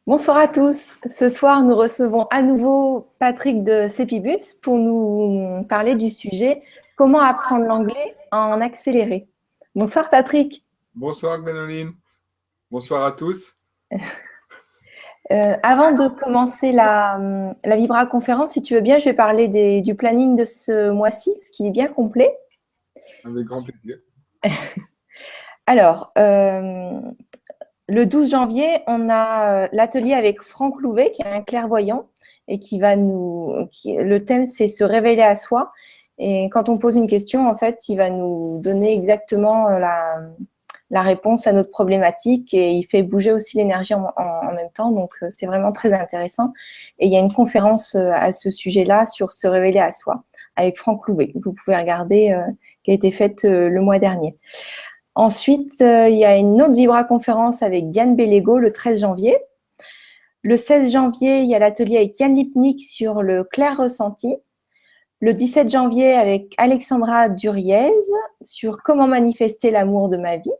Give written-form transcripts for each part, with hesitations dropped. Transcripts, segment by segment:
Bonsoir à tous. Ce soir, nous recevons à nouveau Patrick de Cepibus pour nous parler du sujet comment apprendre l'anglais en accéléré. Bonsoir Patrick. Bonsoir Gwénoline, bonsoir à tous. Avant de commencer la Vibra conférence, si tu veux bien, je vais parler du planning de ce mois-ci, parce qu'il est bien complet. Avec grand plaisir. Alors, le 12 janvier, on a l'atelier avec Franck Louvet, qui est un clairvoyant, et le thème, c'est se révéler à soi. Et quand on pose une question, en fait, il va nous donner exactement la réponse à notre problématique et il fait bouger aussi l'énergie en même temps. Donc, c'est vraiment très intéressant. Et il y a une conférence à ce sujet-là sur se révéler à soi avec Franck Louvet. Vous pouvez regarder, qui a été faite le mois dernier. Ensuite, il y a une autre Vibra-conférence avec Diane Bellego le 13 janvier. Le 16 janvier, il y a l'atelier avec Yann Lipnik sur le clair ressenti. Le 17 janvier, avec Alexandra Duriez sur comment manifester l'amour de ma vie.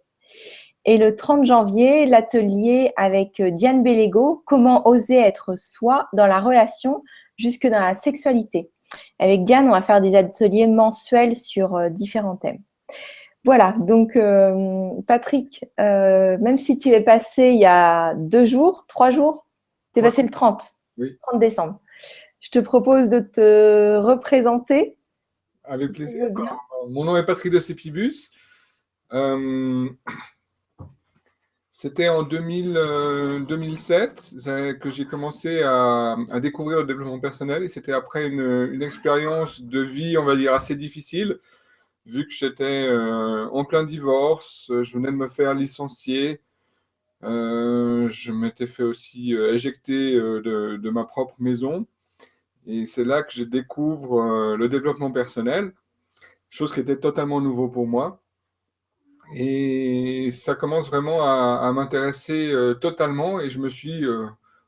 Et le 30 janvier, l'atelier avec Diane Bellego, comment oser être soi dans la relation jusque dans la sexualité. Avec Diane, on va faire des ateliers mensuels sur différents thèmes. Voilà, donc Patrick, même si tu es passé il y a 2 jours, 3 jours, tu es passé le 30, Oui, 30 décembre. Je te propose de te représenter, avec si tu plaisir. veux bien. Alors, mon nom est Patrick de Cepibus. Euh, C'était en 2007 que j'ai commencé à découvrir le développement personnel et c'était après une expérience de vie, on va dire, assez difficile, vu que j'étais en plein divorce, je venais de me faire licencier. Je m'étais fait aussi éjecter de ma propre maison. Et c'est là que je découvre le développement personnel, chose qui était totalement nouveau pour moi. Et ça commence vraiment à m'intéresser totalement. Et je me suis,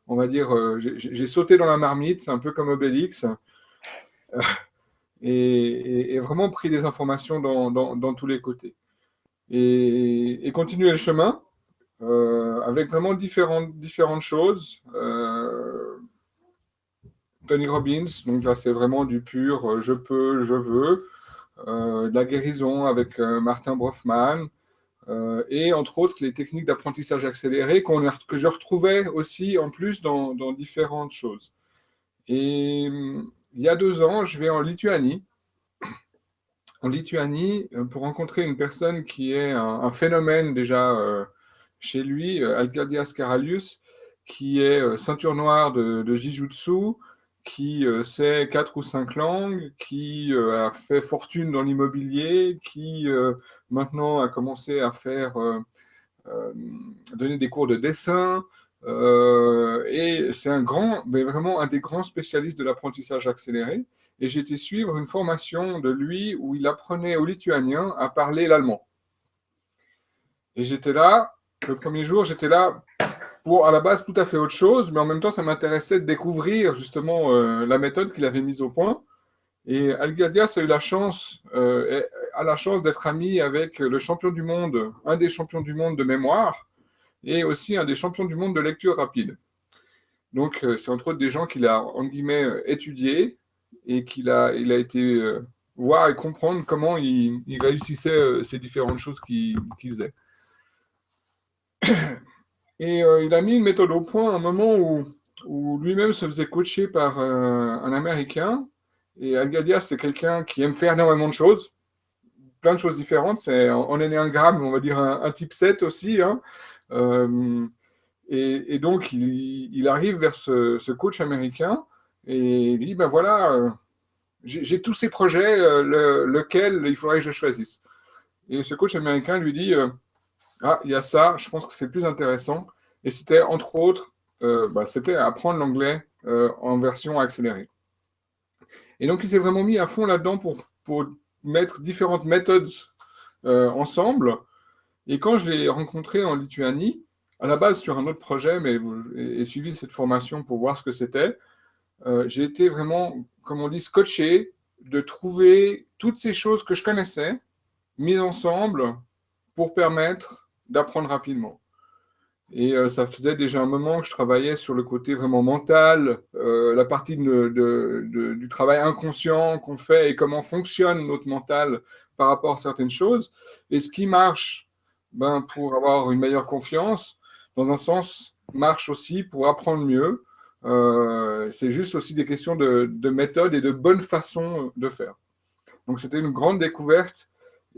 on va dire, j'ai sauté dans la marmite, c'est un peu comme Obélix, et vraiment pris des informations dans tous les côtés. Et continuer le chemin avec vraiment différentes choses. Tony Robbins, donc là c'est vraiment du pur je peux, je veux. De la guérison avec Martin Brofman, et entre autres les techniques d'apprentissage accéléré que je retrouvais aussi en plus dans différentes choses. Et il y a 2 ans, je vais en Lituanie pour rencontrer une personne qui est un phénomène déjà chez lui, Algirdias Karalius, qui est ceinture noire de Jijutsu, qui sait 4 ou 5 langues, qui a fait fortune dans l'immobilier, qui maintenant a commencé à euh, donner des cours de dessin. Et c'est mais vraiment un des grands spécialistes de l'apprentissage accéléré. Et j'ai été suivre une formation de lui où il apprenait aux Lituaniens à parler l'allemand. Et j'étais là, le premier jour, j'étais là pour à la base tout à fait autre chose, mais en même temps, ça m'intéressait de découvrir justement la méthode qu'il avait mise au point. Et Algadias a la chance d'être ami avec le champion du monde, un des champions du monde de mémoire, et aussi un des champions du monde de lecture rapide. Donc, c'est entre autres des gens qu'il a, en guillemets, étudiés et il a été voir et comprendre comment il réussissait ces différentes choses qu'il faisait. Et il a mis une méthode au point à un moment où lui-même se faisait coacher par un Américain. Et Algadias, c'est quelqu'un qui aime faire énormément de choses, plein de choses différentes. C'est en énéagramme, on va dire un type 7 aussi, hein. Euh, et donc, il arrive vers ce coach américain et il dit, ben voilà, j'ai tous ces projets, lequel il faudrait que je choisisse. Et ce coach américain lui dit, ah, il y a ça, je pense que c'est plus intéressant. Et c'était, entre autres, c'était apprendre l'anglais en version accélérée. Et donc, il s'est vraiment mis à fond là-dedans pour mettre différentes méthodes ensemble. Et quand je l'ai rencontré en Lituanie, à la base sur un autre projet, mais et suivi cette formation pour voir ce que c'était, j'ai été vraiment, comme on dit, scotché de trouver toutes ces choses que je connaissais mises ensemble pour permettre d'apprendre rapidement. Et ça faisait déjà un moment que je travaillais sur le côté vraiment mental, la partie du travail inconscient qu'on fait et comment fonctionne notre mental par rapport à certaines choses. Et ce qui marche ben, pour avoir une meilleure confiance, dans un sens, marche aussi pour apprendre mieux. C'est juste aussi des questions de méthode et de bonne façon de faire. Donc c'était une grande découverte.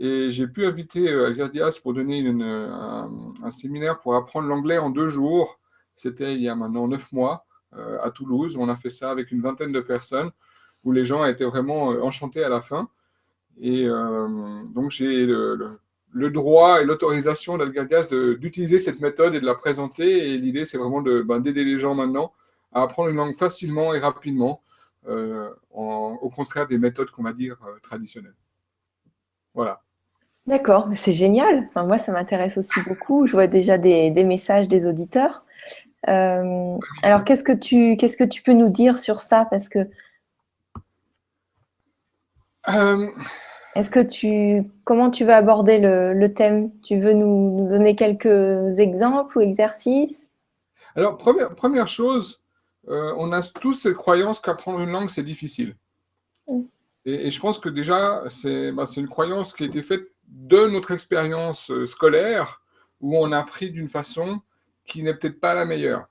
Et j'ai pu inviter Algardias pour donner un séminaire pour apprendre l'anglais en 2 jours. C'était il y a maintenant 9 mois à Toulouse. On a fait ça avec une vingtaine de personnes où les gens étaient vraiment enchantés à la fin. Et donc j'ai le droit et l'autorisation d'Algardias d'utiliser cette méthode et de la présenter. Et l'idée, c'est vraiment d'aider les gens maintenant à apprendre une langue facilement et rapidement, au contraire des méthodes qu'on va dire traditionnelles. Voilà. D'accord, mais c'est génial. Enfin, moi, ça m'intéresse aussi beaucoup. Je vois déjà des messages des auditeurs. Alors, qu'est-ce que tu peux nous dire sur ça? Parce que Euh, comment tu vas aborder le thème? Tu veux nous donner quelques exemples ou exercices? alors, première chose, on a tous cette croyance qu'apprendre une langue, c'est difficile. Et je pense que déjà, c'est une croyance qui a été faite de notre expérience scolaire, où on a appris d'une façon qui n'est peut-être pas la meilleure.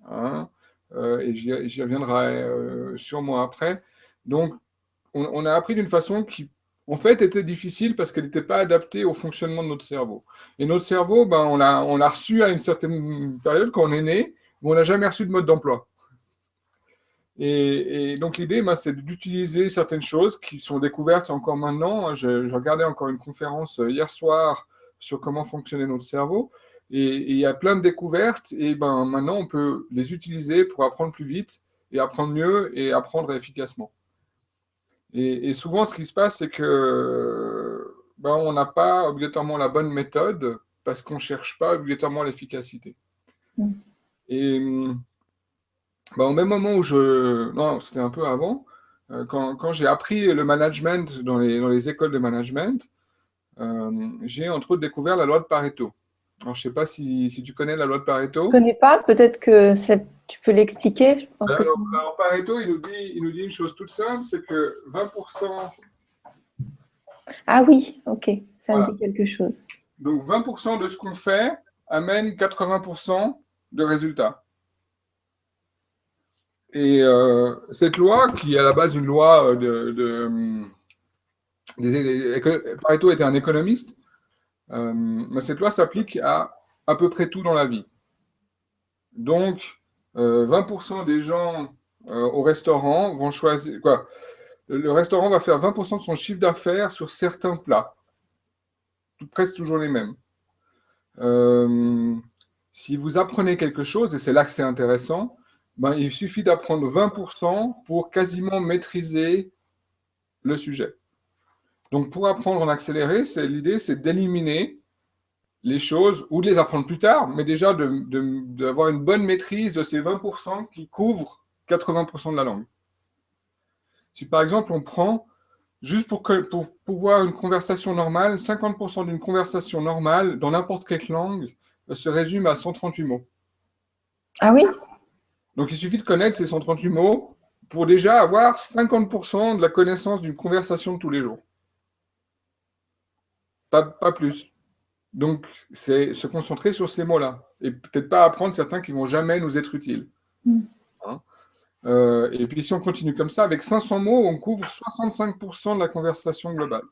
Hein. Et j'y reviendrai sûrement après. Donc, on a appris d'une façon qui, en fait, était difficile parce qu'elle n'était pas adaptée au fonctionnement de notre cerveau. Et notre cerveau, ben, on l'a reçu à une certaine période quand on est né, mais on n'a jamais reçu de mode d'emploi. Et donc l'idée, ben, c'est d'utiliser certaines choses qui sont découvertes encore maintenant. Je regardais encore une conférence hier soir sur comment fonctionnait notre cerveau. Et il y a plein de découvertes. Et ben, maintenant, on peut les utiliser pour apprendre plus vite et apprendre mieux et apprendre efficacement. Et souvent, ce qui se passe, c'est que ben, on n'a pas obligatoirement la bonne méthode parce qu'on ne cherche pas obligatoirement l'efficacité. Mm. Et ben, au même moment où Non, c'était un peu avant, quand j'ai appris le management dans les écoles de management, j'ai entre autres découvert la loi de Pareto. Alors, je ne sais pas si tu connais la loi de Je Pareto. connais pas. Peut-être que tu peux l'expliquer. Je pense que Alors, Pareto, il nous dit une chose toute simple, c'est que 20%, Ah oui, ok, ça me voilà, dit quelque chose. donc 20% de ce qu'on fait amène 80% de résultats. Et cette loi, qui est à la base une loi Pareto était un économiste, mais cette loi s'applique à peu près tout dans la vie. Donc, 20% des gens au restaurant vont choisir quoi? Le restaurant va faire 20% de son chiffre d'affaires sur certains plats, presque toujours les mêmes. Euh, Si vous apprenez quelque chose, et c'est là que c'est intéressant, ben, il suffit d'apprendre 20% pour quasiment maîtriser le sujet. Donc, pour apprendre en accéléré, l'idée, c'est d'éliminer les choses ou de les apprendre plus tard, mais déjà d'avoir une bonne maîtrise de ces 20% qui couvrent 80% de la langue. Si par exemple on prend, juste pour pouvoir une conversation normale, 50% d'une conversation normale dans n'importe quelle langue se résume à 138 mots. Ah oui? Donc il suffit de connaître ces 138 mots pour déjà avoir 50% de la connaissance d'une conversation de tous les jours. Pas plus. Donc, c'est se concentrer sur ces mots-là. Et peut-être pas apprendre certains qui vont jamais nous être utiles. Mm. Hein. Et puis, si on continue comme ça, avec 500 mots, on couvre 65% de la conversation globale.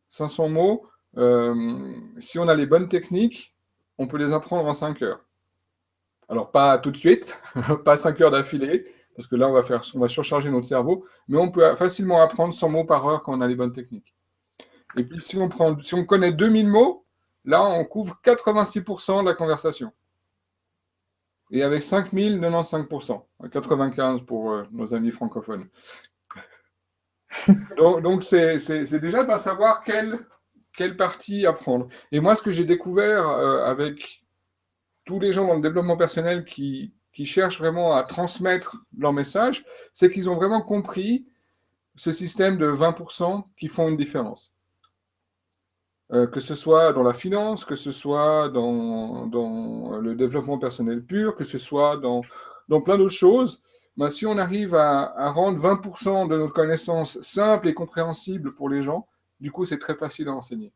500 mots, si on a les bonnes techniques, on peut les apprendre en 5 heures. Alors, pas tout de suite, pas 5 heures d'affilée, parce que là, on va surcharger notre cerveau, mais on peut facilement apprendre 100 mots par heure quand on a les bonnes techniques. Et puis, si on connaît 2000 mots, là, on couvre 86% de la conversation. Et avec 5000, 95%. 95 pour nos amis francophones. Donc c'est déjà de savoir quelle partie apprendre. Et moi, ce que j'ai découvert avec tous les gens dans le développement personnel qui cherchent vraiment à transmettre leur message, c'est qu'ils ont vraiment compris ce système de 20% qui font une différence. que ce soit dans la finance, que ce soit dans le développement personnel pur, que ce soit dans plein d'autres choses. Ben, si on arrive à rendre 20% de notre connaissance simple et compréhensible pour les gens, du coup, c'est très facile à enseigner.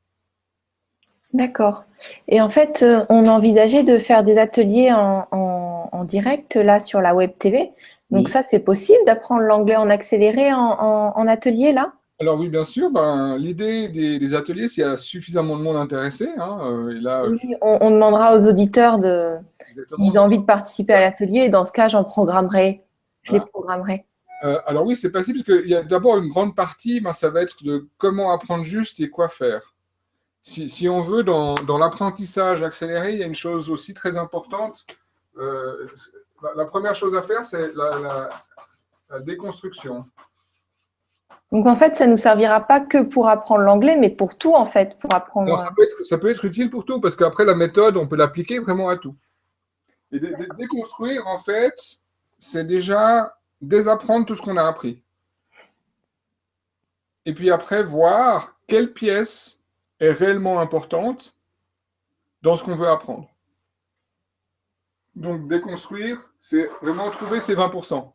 D'accord. Et en fait, on envisageait de faire des ateliers en direct là sur la Web TV. Donc Oui. ça, c'est possible d'apprendre l'anglais en accéléré en atelier là? Alors oui, bien sûr, ben, l'idée des ateliers, s'il y a suffisamment de monde intéressé, hein, et là, Oui, on demandera aux auditeurs s'ils exactement. ont envie de participer à l'atelier. Et dans ce cas, je les Voilà. programmerai. Alors oui, c'est possible parce qu'il y a d'abord une grande partie, ben, ça va être de comment apprendre juste et quoi faire. Si on veut, dans l'apprentissage accéléré, il y a une chose aussi très importante. La première chose à faire, c'est la déconstruction. Donc en fait, ça nous servira pas que pour apprendre l'anglais, mais pour tout en fait, pour Alors, apprendre. ça peut être utile pour tout, parce qu'après, la méthode, on peut l'appliquer vraiment à tout. Et déconstruire, en fait, c'est déjà désapprendre tout ce qu'on a appris. Et puis après, voir quelle pièce est réellement importante dans ce qu'on veut apprendre. Donc, déconstruire, c'est vraiment trouver ces 20%.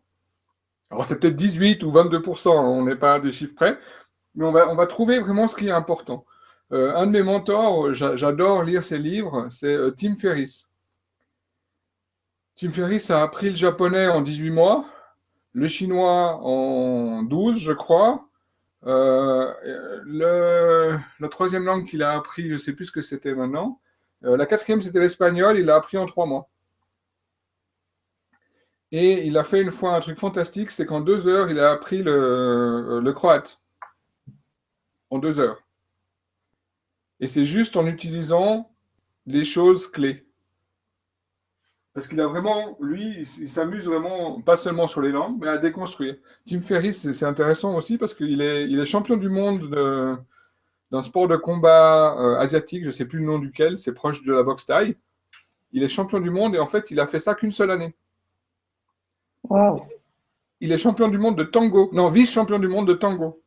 Alors, c'est peut-être 18 ou 22%, on n'est pas à des chiffres près, mais on va trouver vraiment ce qui est important. Un de mes mentors, j'adore lire ses livres, c'est Tim Ferriss. Tim Ferriss a appris le japonais en 18 mois, le chinois en 12, je crois. La troisième langue qu'il a appris, je ne sais plus ce que c'était maintenant. La quatrième, c'était l'espagnol, il l'a appris en 3 mois. Et il a fait une fois un truc fantastique, c'est qu'en 2 heures, il a appris le croate. En 2 heures. Et c'est juste en utilisant des choses clés. Parce qu'il a vraiment, lui, il s'amuse vraiment, pas seulement sur les langues, mais à déconstruire. Tim Ferriss, c'est intéressant aussi parce qu'il il est champion du monde d'un sport de combat asiatique, je ne sais plus le nom duquel, c'est proche de la boxe thaï. Il est champion du monde et en fait, il a fait ça qu'une seule année. Waouh. Il est champion du monde de tango, non, vice-champion du monde de tango.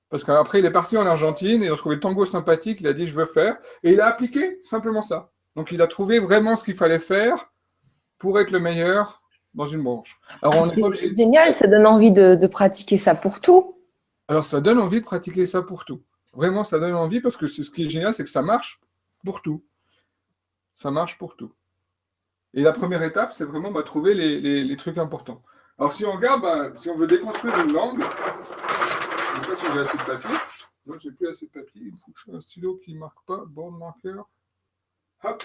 Parce qu'après, il est parti en Argentine et il a trouvé le tango sympathique, il a dit je veux faire, et il a appliqué simplement ça. Donc il a trouvé vraiment ce qu'il fallait faire pour être le meilleur dans une branche. Alors on n'est C'est pas obligé. génial, ça donne envie de pratiquer ça pour tout. Alors ça donne envie de pratiquer ça pour tout. Vraiment, ça donne envie parce que ce qui est génial, c'est que ça marche pour tout. Ça marche pour tout. Et la première étape, c'est vraiment trouver les trucs importants. Alors si on regarde, si on veut déconstruire une langue, je ne sais pas si j'ai assez de papier. Moi, j'ai plus assez de papier. Il faut que je fasse un stylo qui ne marque pas. Bon marqueur. Hop.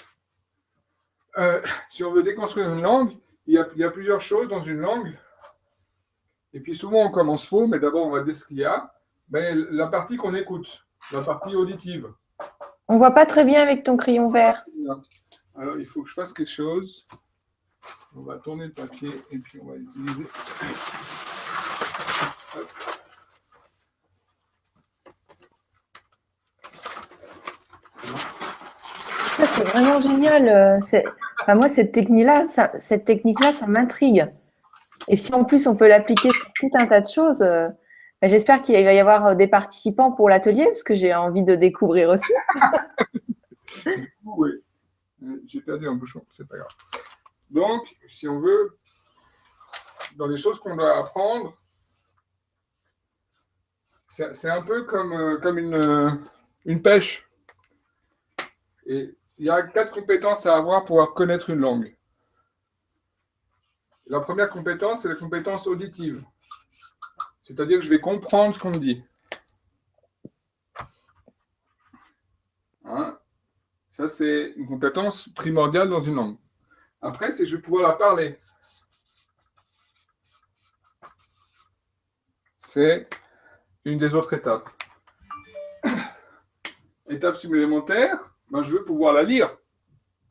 Si on veut déconstruire une langue, il y a plusieurs choses dans une langue. Et puis souvent, on commence faux, mais d'abord, on va dire ce qu'il y a. Ben, la partie qu'on écoute, la partie auditive. On voit pas très bien avec ton crayon vert. Alors, il faut que je fasse quelque chose. On va tourner le papier et puis on va l'utiliser. Ça, c'est vraiment génial. Enfin, moi, cette technique-là, ça m'intrigue. Et si en plus on peut l'appliquer sur tout un tas de choses, ben, j'espère qu'il va y avoir des participants pour l'atelier, parce que j'ai envie de découvrir aussi. Oui, j'ai perdu un bouchon, c'est pas grave. Donc, si on veut, dans les choses qu'on doit apprendre, c'est un peu comme une pêche. Et il y a 4 compétences à avoir pour pouvoir connaître une langue. La première compétence, c'est la compétence auditive. C'est-à-dire que je vais comprendre ce qu'on me dit. Hein? Ça, c'est une compétence primordiale dans une langue. Après, c'est que je vais pouvoir la parler. C'est une des autres étapes. Étape supplémentaire, je veux pouvoir la lire.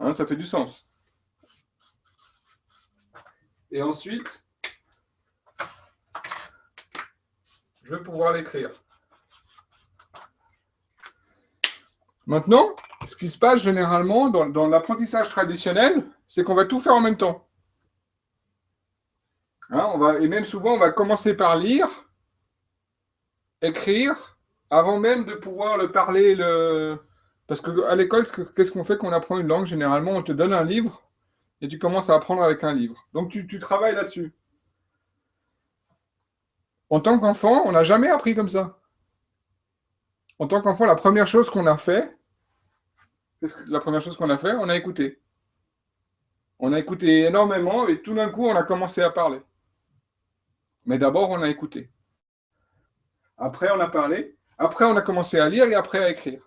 Hein, ça fait du sens. Et ensuite, je vais pouvoir l'écrire. Maintenant, ce qui se passe généralement dans l'apprentissage traditionnel, c'est qu'on va tout faire en même temps. Hein, et même souvent, on va commencer par lire, écrire, avant même de pouvoir le parler. Parce qu'à l'école, qu'est-ce qu'on fait quand on apprend une langue? Généralement, on te donne un livre et tu commences à apprendre avec un livre. Donc, tu travailles là-dessus. En tant qu'enfant, on n'a jamais appris comme ça. En tant qu'enfant, la première chose qu'on a fait, on a écouté. On a écouté énormément et tout d'un coup, on a commencé à parler. Mais d'abord, on a écouté. Après, on a parlé. Après, on a commencé à lire et après à écrire.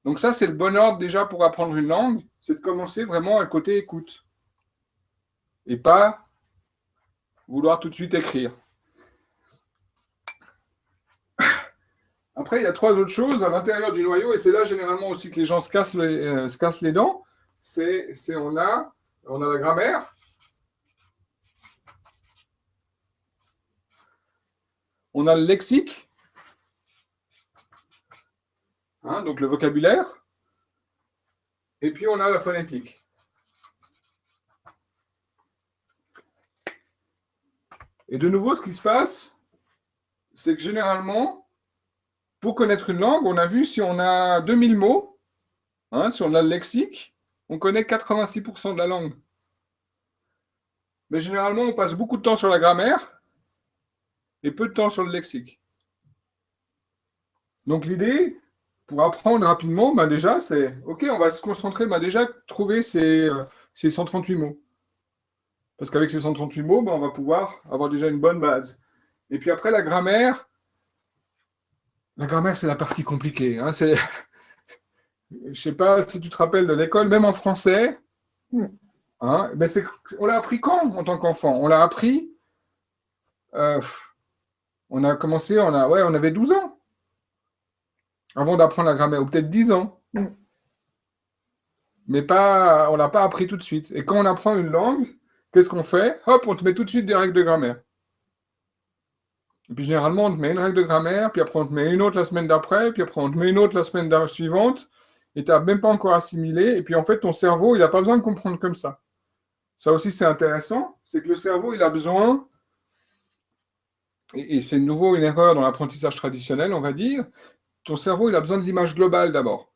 Donc ça, c'est le bon ordre déjà pour apprendre une langue, c'est de commencer vraiment à le côté écoute. Et pas vouloir tout de suite écrire. Après, il y a trois autres choses à l'intérieur du noyau, et c'est là généralement aussi que les gens se cassent les dents. On a la grammaire, on a le lexique, hein, donc le vocabulaire, et puis on a la phonétique. Et de nouveau, ce qui se passe, c'est que généralement, pour connaître une langue, on a vu si on a 2000 mots, hein, si on a le lexique, on connaît 86% de la langue. Mais généralement, on passe beaucoup de temps sur la grammaire et peu de temps sur le lexique. Donc l'idée, pour apprendre rapidement, bah déjà, c'est, OK, on va se concentrer, bah déjà, trouver ces 138 mots. Parce qu'avec ces 138 mots, bah, on va pouvoir avoir déjà une bonne base. Et puis après, la grammaire, c'est la partie compliquée. Hein, je ne sais pas si tu te rappelles de l'école, même en français, hein, ben on l'a appris quand en tant qu'enfant? On l'a appris, on a commencé, on avait 12 ans avant d'apprendre la grammaire, ou peut-être 10 ans. Mais pas, on ne l'a pas appris tout de suite. Et quand on apprend une langue, qu'est-ce qu'on fait? Hop, on te met tout de suite des règles de grammaire. Et puis généralement, on te met une règle de grammaire, puis après on te met une autre la semaine d'après, puis après on te met une autre la semaine suivante, et tu n'as même pas encore assimilé. Et puis en fait, ton cerveau, il n'a pas besoin de comprendre comme ça. Ça aussi, c'est intéressant, c'est que le cerveau, il a besoin, et c'est de nouveau une erreur dans l'apprentissage traditionnel, on va dire, ton cerveau, il a besoin de l'image globale d'abord.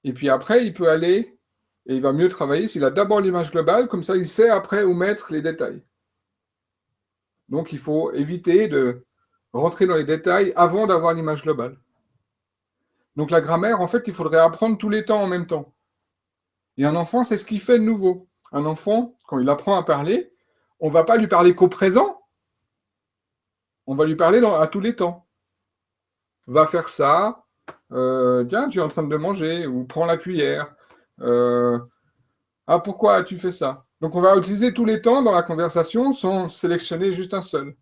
Et puis après, il peut aller, et il va mieux travailler s'il a d'abord l'image globale, comme ça, il sait après où mettre les détails. Donc, il faut éviter de rentrer dans les détails avant d'avoir l'image globale. Donc, la grammaire, en fait, il faudrait apprendre tous les temps en même temps. Et un enfant, c'est ce qu'il fait de nouveau. Un enfant, quand il apprend à parler, on ne va pas lui parler qu'au présent, on va lui parler à tous les temps. Va faire ça, tiens, tu es en train de manger, ou prends la cuillère. Ah, pourquoi as-tu fait ça? Donc, on va utiliser tous les temps dans la conversation sans sélectionner juste un seul.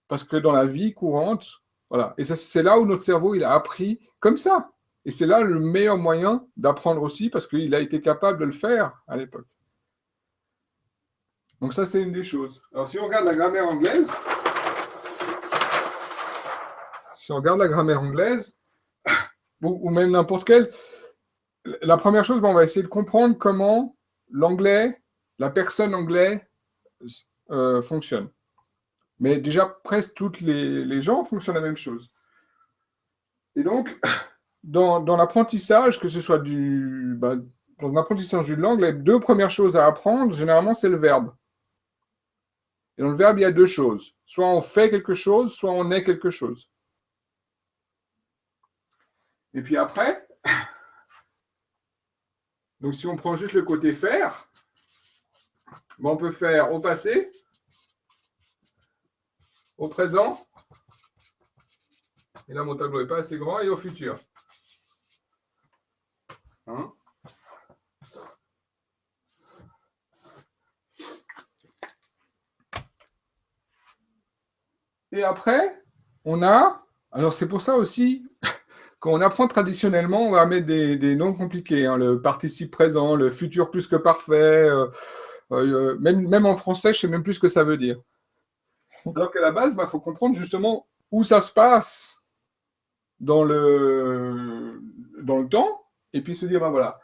Parce que dans la vie courante, voilà. Et c'est là où notre cerveau, il a appris comme ça. Et c'est là le meilleur moyen d'apprendre aussi, parce qu'il a été capable de le faire à l'époque. Donc ça, c'est une des choses. Alors, si on regarde la grammaire anglaise, ou même n'importe quelle, la première chose, on va essayer de comprendre comment l'anglais, la personne anglaise fonctionne. Mais déjà, presque tous les gens fonctionnent la même chose. Et donc, dans l'apprentissage, que ce soit dans l'apprentissage d'une langue, les deux premières choses à apprendre, généralement, c'est le verbe. Et dans le verbe, il y a deux choses. Soit on fait quelque chose, soit on est quelque chose. Et puis après, donc si on prend juste le côté faire, on peut faire au passé, au présent, et là mon tableau n'est pas assez grand, et au futur. Hein? Et après, on a, alors c'est pour ça aussi, quand on apprend traditionnellement, on va mettre des noms compliqués, hein, le participe présent, le futur plus que parfait, même en français, je ne sais même plus ce que ça veut dire. Alors qu'à la base, il faut comprendre justement où ça se passe dans le temps, et puis se dire, voilà,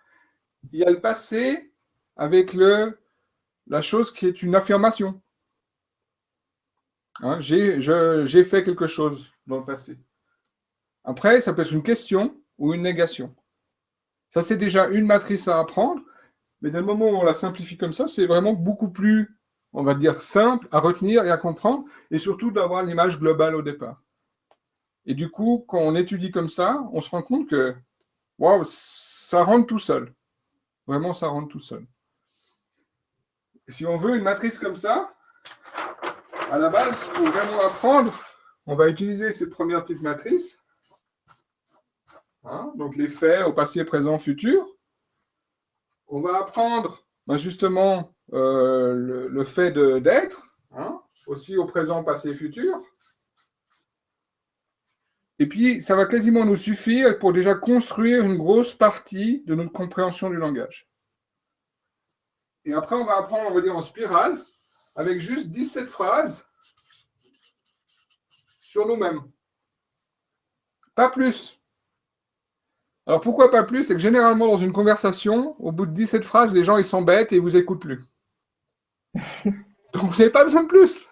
il y a le passé avec la chose qui est une affirmation. Hein, j'ai fait quelque chose dans le passé. Après, ça peut être une question ou une négation. Ça, c'est déjà une matrice à apprendre, mais dès le moment où on la simplifie comme ça, c'est vraiment beaucoup plus, on va dire, simple à retenir et à comprendre, et surtout d'avoir l'image globale au départ. Et du coup, quand on étudie comme ça, on se rend compte que, waouh, ça rentre tout seul. Vraiment, ça rentre tout seul. Et si on veut une matrice comme ça, à la base, pour vraiment apprendre, on va utiliser cette première petite matrice. Hein, donc les faits au passé, présent, futur. On va apprendre justement le fait d'être, hein, aussi au présent, passé, futur. Et puis, ça va quasiment nous suffire pour déjà construire une grosse partie de notre compréhension du langage. Et après, on va apprendre, on va dire, en spirale, avec juste 17 phrases sur nous-mêmes. Pas plus. Alors, pourquoi pas plus? C'est que généralement, dans une conversation, au bout de 17 phrases, les gens, ils s'embêtent et ils ne vous écoutent plus. Donc, vous n'avez pas besoin de plus.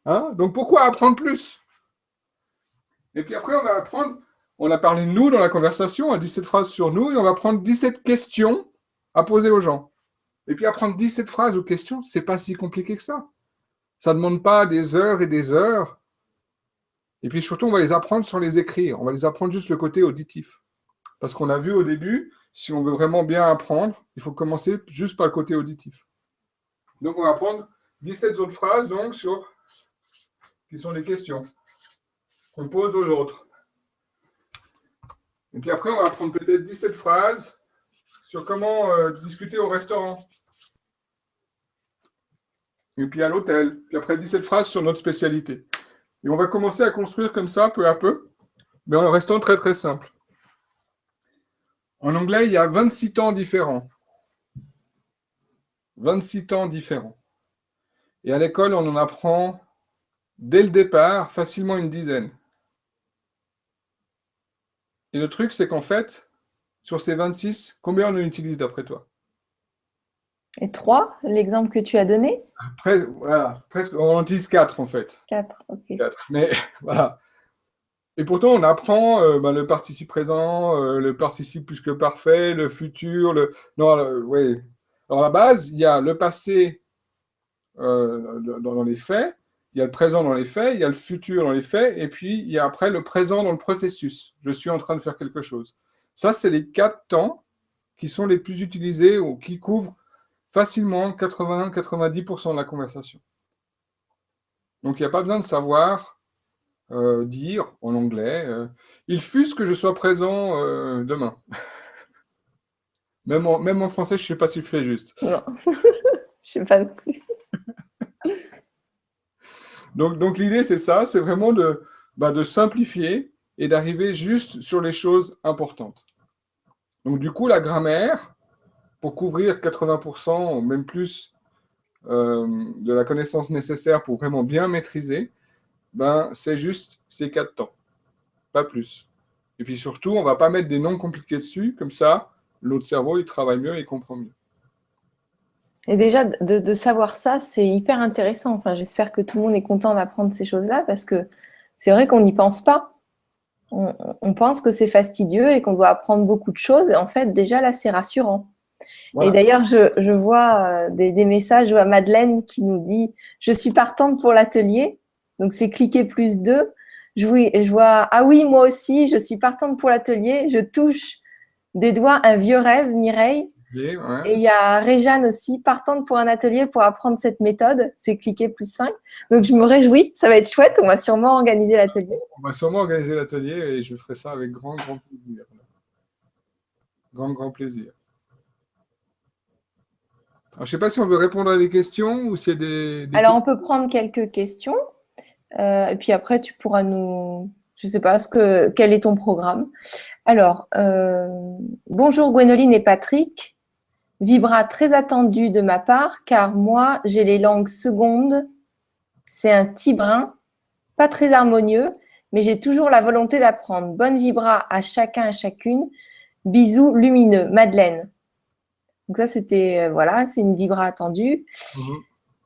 Hein? Donc, pourquoi apprendre plus? Et puis après, on va apprendre, on a parlé de nous dans la conversation, à 17 phrases sur nous, et on va prendre 17 questions à poser aux gens. Et puis apprendre 17 phrases ou questions, c'est pas si compliqué que ça. Ça ne demande pas des heures et des heures. Et puis surtout, on va les apprendre sans les écrire. On va les apprendre juste le côté auditif. Parce qu'on a vu au début, si on veut vraiment bien apprendre, il faut commencer juste par le côté auditif. Donc on va apprendre 17 autres phrases donc, qui sont les questions qu'on pose aux autres. Et puis après, on va apprendre peut-être 17 phrases sur comment discuter au restaurant. Et puis à l'hôtel. Puis après, 17 phrases sur notre spécialité. Et on va commencer à construire comme ça, peu à peu, mais en restant très très simple. En anglais, il y a 26 temps différents. 26 temps différents. Et à l'école, on en apprend, dès le départ, facilement une dizaine. Et le truc, c'est qu'en fait, sur ces 26, combien on en utilise d'après toi? Et 3, l'exemple que tu as donné? Voilà, presque, on en utilise 4 en fait. 4, ok. 4, mais voilà. Et pourtant, on apprend le participe présent, le participe plus que parfait, le futur, Non, oui. Alors, à la base, il y a le passé dans les faits, il y a le présent dans les faits, il y a le futur dans les faits, et puis il y a après le présent dans le processus. Je suis en train de faire quelque chose. Ça, c'est les 4 temps qui sont les plus utilisés ou qui couvrent facilement 80-90% de la conversation. Donc, il n'y a pas besoin de savoir dire en anglais il fuse que je sois présent demain. Même en français, je ne sais pas si je fais juste. Non, je ne sais pas non plus. Donc l'idée, c'est ça, c'est vraiment de simplifier et d'arriver juste sur les choses importantes. Donc du coup, la grammaire, pour couvrir 80% ou même plus de la connaissance nécessaire pour vraiment bien maîtriser, c'est juste ces 4 temps, pas plus. Et puis surtout, on ne va pas mettre des noms compliqués dessus, comme ça, l'autre cerveau, il travaille mieux et il comprend mieux. Et déjà, de savoir ça, c'est hyper intéressant. Enfin, j'espère que tout le monde est content d'apprendre ces choses-là parce que c'est vrai qu'on n'y pense pas. On pense que c'est fastidieux et qu'on doit apprendre beaucoup de choses. Et en fait, déjà, là, c'est rassurant. Voilà. Et d'ailleurs, je vois des messages, je vois Madeleine qui nous dit « Je suis partante pour l'atelier ». Donc, c'est cliquer plus 2. Je vois « Ah oui, moi aussi, je suis partante pour l'atelier. Je touche des doigts un vieux rêve, Mireille ». Ouais. Et il y a Réjeanne aussi, partante pour un atelier pour apprendre cette méthode. C'est cliquer plus 5. Donc, je me réjouis. Ça va être chouette. On va sûrement organiser l'atelier. On va sûrement organiser l'atelier et je ferai ça avec grand plaisir. Grand plaisir. Alors, je ne sais pas si on veut répondre à des questions ou s'il y a des Alors, on peut prendre quelques questions. Et puis après, tu pourras nous… Je ne sais pas quel est ton programme. Alors, bonjour Gwénoline et Patrick. Vibra très attendu de ma part, car moi, j'ai les langues secondes. C'est un tibrin, pas très harmonieux, mais j'ai toujours la volonté d'apprendre. Bonne vibra à chacun et chacune. Bisous lumineux. Madeleine. Donc ça, c'était, voilà, c'est une vibra attendue.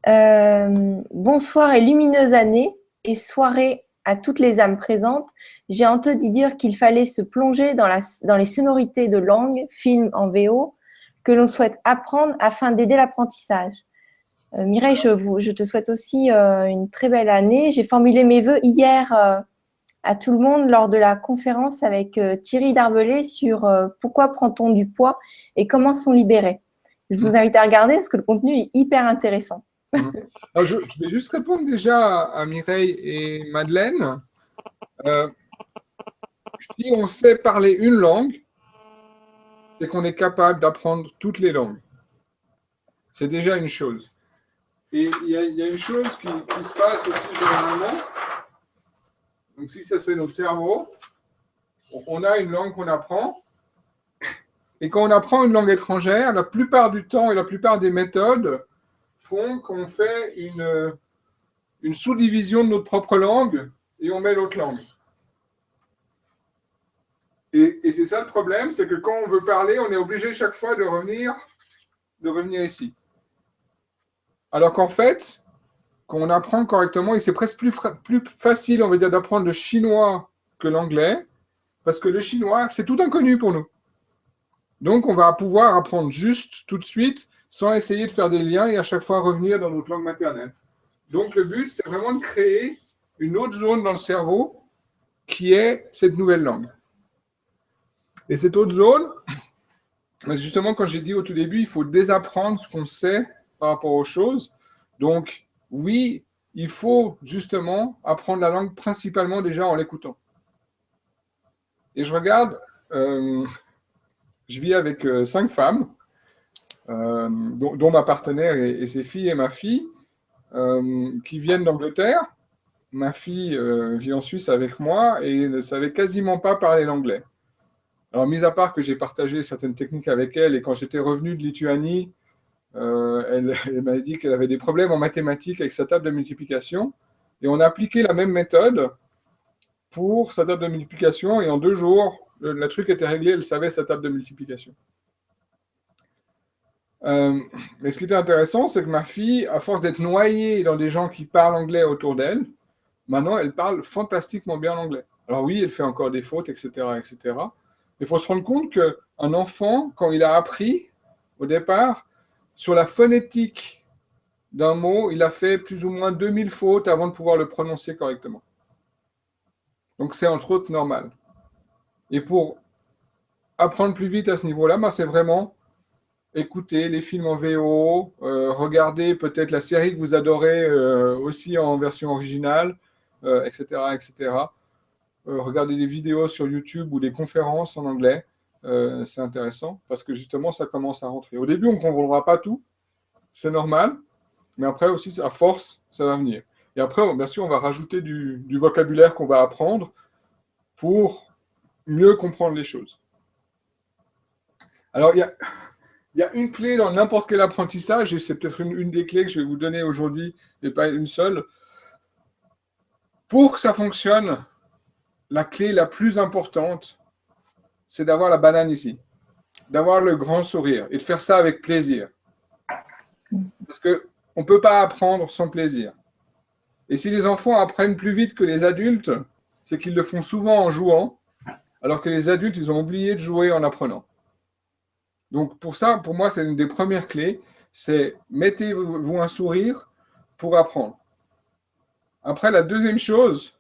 Bonsoir et lumineuse année et soirée à toutes les âmes présentes. J'ai entendu dire qu'il fallait se plonger dans les sonorités de langues, films en VO, que l'on souhaite apprendre afin d'aider l'apprentissage. Mireille, je te souhaite aussi une très belle année. J'ai formulé mes vœux hier à tout le monde lors de la conférence avec Thierry Darbelé sur pourquoi prend-on du poids et comment s'en libérer. Je vous invite à regarder parce que le contenu est hyper intéressant. Alors, je vais juste répondre déjà à Mireille et Madeleine. Si on sait parler une langue, c'est qu'on est capable d'apprendre toutes les langues. C'est déjà une chose. Et il y a une chose qui se passe aussi généralement. Donc, si ça c'est notre cerveau, on a une langue qu'on apprend. Et quand on apprend une langue étrangère, la plupart du temps et la plupart des méthodes font qu'on fait une sous-division de notre propre langue et on met l'autre langue. Et c'est ça le problème, c'est que quand on veut parler, on est obligé chaque fois de revenir ici. Alors qu'en fait, quand on apprend correctement, et c'est presque plus facile, on va dire, d'apprendre le chinois que l'anglais, parce que le chinois, c'est tout inconnu pour nous. Donc, on va pouvoir apprendre juste tout de suite, sans essayer de faire des liens et à chaque fois revenir dans notre langue maternelle. Donc, le but, c'est vraiment de créer une autre zone dans le cerveau qui est cette nouvelle langue. Et cette autre zone, justement, quand j'ai dit au tout début, il faut désapprendre ce qu'on sait par rapport aux choses. Donc, oui, il faut justement apprendre la langue principalement déjà en l'écoutant. Et je regarde, je vis avec 5 femmes, dont ma partenaire et ses filles et ma fille, qui viennent d'Angleterre. Ma fille vit en Suisse avec moi et ne savait quasiment pas parler l'anglais. Alors, mis à part que j'ai partagé certaines techniques avec elle, et quand j'étais revenu de Lituanie, elle m'a dit qu'elle avait des problèmes en mathématiques avec sa table de multiplication. Et on a appliqué la même méthode pour sa table de multiplication, et en 2 jours, le truc était réglé, elle savait sa table de multiplication. Mais ce qui était intéressant, c'est que ma fille, à force d'être noyée dans des gens qui parlent anglais autour d'elle, maintenant, elle parle fantastiquement bien l'anglais. Alors oui, elle fait encore des fautes, etc., etc. Mais il faut se rendre compte qu'un enfant, quand il a appris, au départ, sur la phonétique d'un mot, il a fait plus ou moins 2000 fautes avant de pouvoir le prononcer correctement. Donc c'est entre autres normal. Et pour apprendre plus vite à ce niveau-là, ben, c'est vraiment écouter les films en VO, regarder peut-être la série que vous adorez aussi en version originale, etc., etc. Regarder des vidéos sur YouTube ou des conférences en anglais, c'est intéressant parce que justement, ça commence à rentrer. Au début, on ne comprendra pas tout, c'est normal, mais après aussi, à force, ça va venir. Et après, bien sûr, on va rajouter du vocabulaire qu'on va apprendre pour mieux comprendre les choses. Alors, il y a une clé dans n'importe quel apprentissage, et c'est peut-être une des clés que je vais vous donner aujourd'hui, et pas une seule. Pour que ça fonctionne, la clé la plus importante, c'est d'avoir la banane ici, d'avoir le grand sourire, et de faire ça avec plaisir. Parce qu'on ne peut pas apprendre sans plaisir. Et si les enfants apprennent plus vite que les adultes, c'est qu'ils le font souvent en jouant, alors que les adultes, ils ont oublié de jouer en apprenant. Donc pour ça, pour moi, c'est une des premières clés, c'est mettez-vous un sourire pour apprendre. Après, la deuxième chose,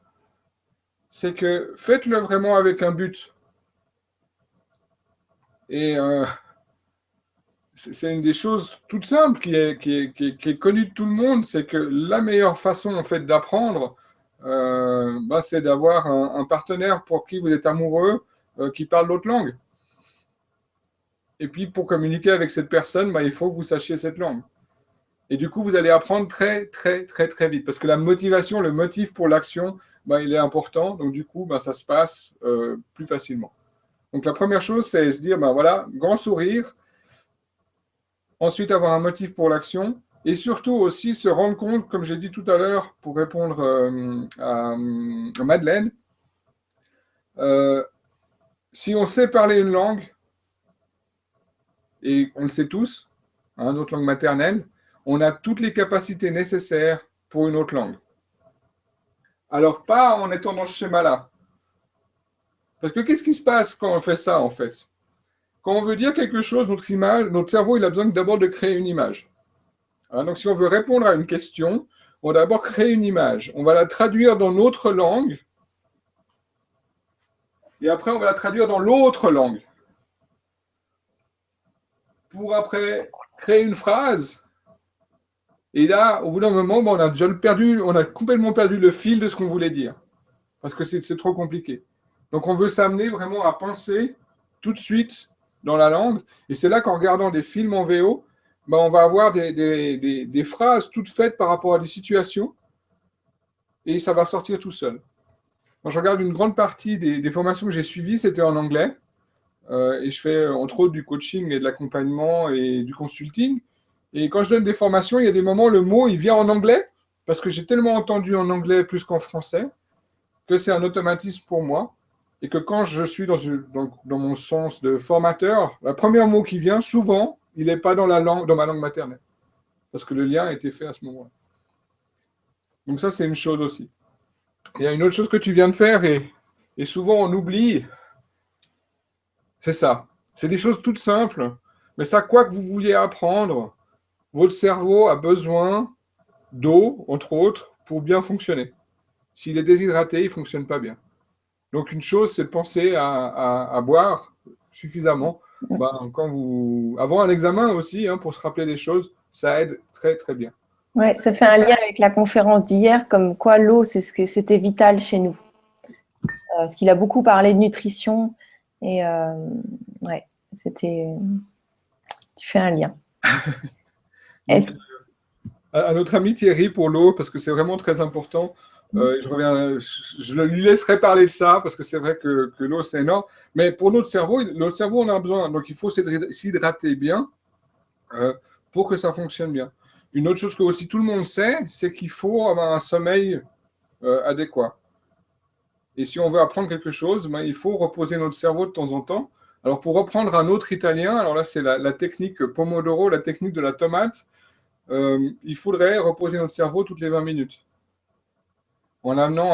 c'est que faites-le vraiment avec un but. Et c'est une des choses toutes simples qui est connue de tout le monde, c'est que la meilleure façon en fait d'apprendre, c'est d'avoir un partenaire pour qui vous êtes amoureux, qui parle l'autre langue. Et puis pour communiquer avec cette personne, il faut que vous sachiez cette langue. Et du coup, vous allez apprendre très, très, très, très vite. Parce que la motivation, le motif pour l'action, il est important. Donc du coup, ça se passe plus facilement. Donc la première chose, c'est se dire, voilà, grand sourire. Ensuite, avoir un motif pour l'action. Et surtout aussi se rendre compte, comme j'ai dit tout à l'heure, pour répondre à Madeleine, si on sait parler une langue, et on le sait tous, notre langue maternelle, on a toutes les capacités nécessaires pour une autre langue. Alors, pas en étant dans ce schéma-là. Parce que qu'est-ce qui se passe quand on fait ça, en fait? Quand on veut dire quelque chose, notre cerveau, il a besoin d'abord de créer une image. Hein, donc, si on veut répondre à une question, on va d'abord créer une image. On va la traduire dans notre langue. Et après, on va la traduire dans l'autre langue. Pour après créer une phrase. Et là, au bout d'un moment, on a déjà on a complètement perdu le fil de ce qu'on voulait dire. Parce que c'est trop compliqué. Donc, on veut s'amener vraiment à penser tout de suite dans la langue. Et c'est là qu'en regardant des films en VO, ben, on va avoir des phrases toutes faites par rapport à des situations. Et ça va sortir tout seul. Quand je regarde une grande partie des formations que j'ai suivies, c'était en anglais. Et je fais entre autres du coaching et de l'accompagnement et du consulting. Et quand je donne des formations, il y a des moments où le mot il vient en anglais, parce que j'ai tellement entendu en anglais plus qu'en français, que c'est un automatisme pour moi. Et que quand je suis dans mon sens de formateur, le premier mot qui vient, souvent, il n'est pas dans ma langue maternelle. Parce que le lien a été fait à ce moment-là. Donc ça, c'est une chose aussi. Il y a une autre chose que tu viens de faire, et souvent on oublie, c'est ça. C'est des choses toutes simples, mais ça, quoi que vous vouliez apprendre, votre cerveau a besoin d'eau, entre autres, pour bien fonctionner. S'il est déshydraté, il ne fonctionne pas bien. Donc, une chose, c'est de penser à boire suffisamment. Ben, avant un examen aussi, hein, pour se rappeler des choses, ça aide très, très bien. Ouais, ça fait un lien avec la conférence d'hier, comme quoi l'eau, c'était vital chez nous. Parce qu'il a beaucoup parlé de nutrition. Et ouais, tu fais un lien. Donc, à notre ami Thierry pour l'eau, parce que c'est vraiment très important. Je lui laisserai parler de ça, parce que c'est vrai que l'eau, c'est énorme. Mais pour notre cerveau, on en a besoin. Donc, il faut s'hydrater bien pour que ça fonctionne bien. Une autre chose que aussi tout le monde sait, c'est qu'il faut avoir un sommeil adéquat. Et si on veut apprendre quelque chose, ben, il faut reposer notre cerveau de temps en temps. Alors, pour reprendre un autre italien, alors là, c'est la technique Pomodoro, la technique de la tomate. Il faudrait reposer notre cerveau toutes les 20 minutes en l'amenant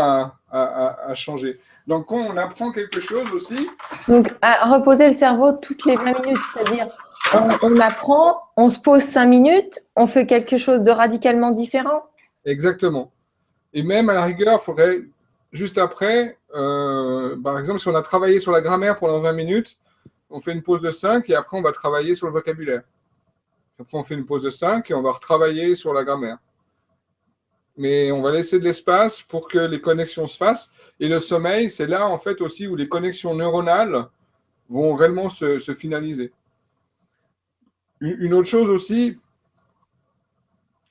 à changer. Donc, quand on apprend quelque chose aussi... Donc, à reposer le cerveau toutes les 20 minutes, c'est-à-dire on apprend, on se pose 5 minutes, on fait quelque chose de radicalement différent. Exactement. Et même à la rigueur, il faudrait, juste après, par exemple, si on a travaillé sur la grammaire pendant 20 minutes, on fait une pause de 5 et après on va travailler sur le vocabulaire. Après on fait une pause de 5 et on va retravailler sur la grammaire. Mais on va laisser de l'espace pour que les connexions se fassent. Et le sommeil, c'est là en fait aussi où les connexions neuronales vont réellement se finaliser. Une autre chose aussi,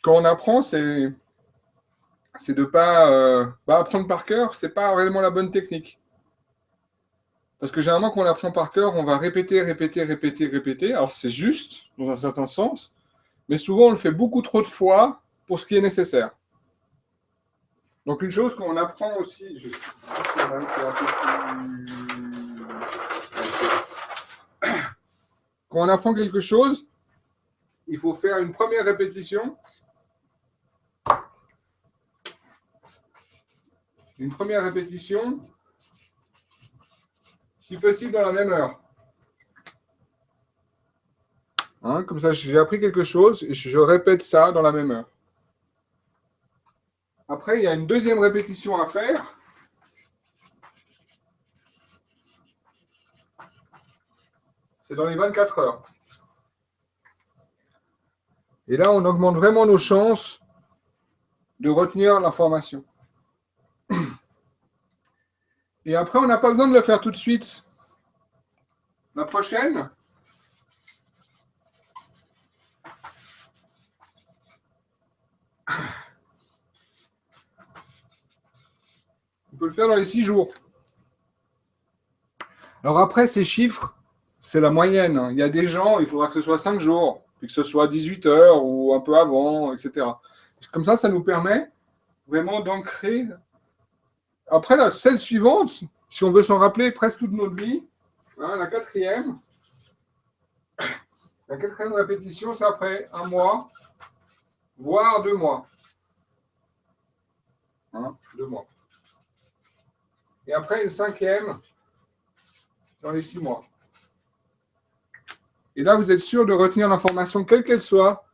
quand on apprend, c'est de ne pas apprendre par cœur, c'est pas réellement la bonne technique. Parce que généralement, quand on apprend par cœur, on va répéter, répéter, répéter, répéter. Alors c'est juste, dans un certain sens, mais souvent on le fait beaucoup trop de fois pour ce qui est nécessaire. Donc une chose qu'on apprend aussi, quand on apprend quelque chose, il faut faire une première répétition. Une première répétition, si possible dans la même heure. Hein, comme ça, j'ai appris quelque chose et je répète ça dans la même heure. Après, il y a une deuxième répétition à faire. C'est dans les 24 heures. Et là, on augmente vraiment nos chances de retenir l'information. Et après, on n'a pas besoin de le faire tout de suite. La prochaine, on peut le faire dans les 6 jours. Alors après, ces chiffres, c'est la moyenne. Il y a des gens, il faudra que ce soit 5 jours, puis que ce soit 18 heures ou un peu avant, etc. Comme ça nous permet vraiment d'ancrer. Après, celle suivante, si on veut s'en rappeler presque toute notre vie, hein, la quatrième répétition, c'est après un mois. voire 2 mois. 2 mois. Et après, une 5e dans les 6 mois. Et là, vous êtes sûr de retenir l'information, quelle qu'elle soit,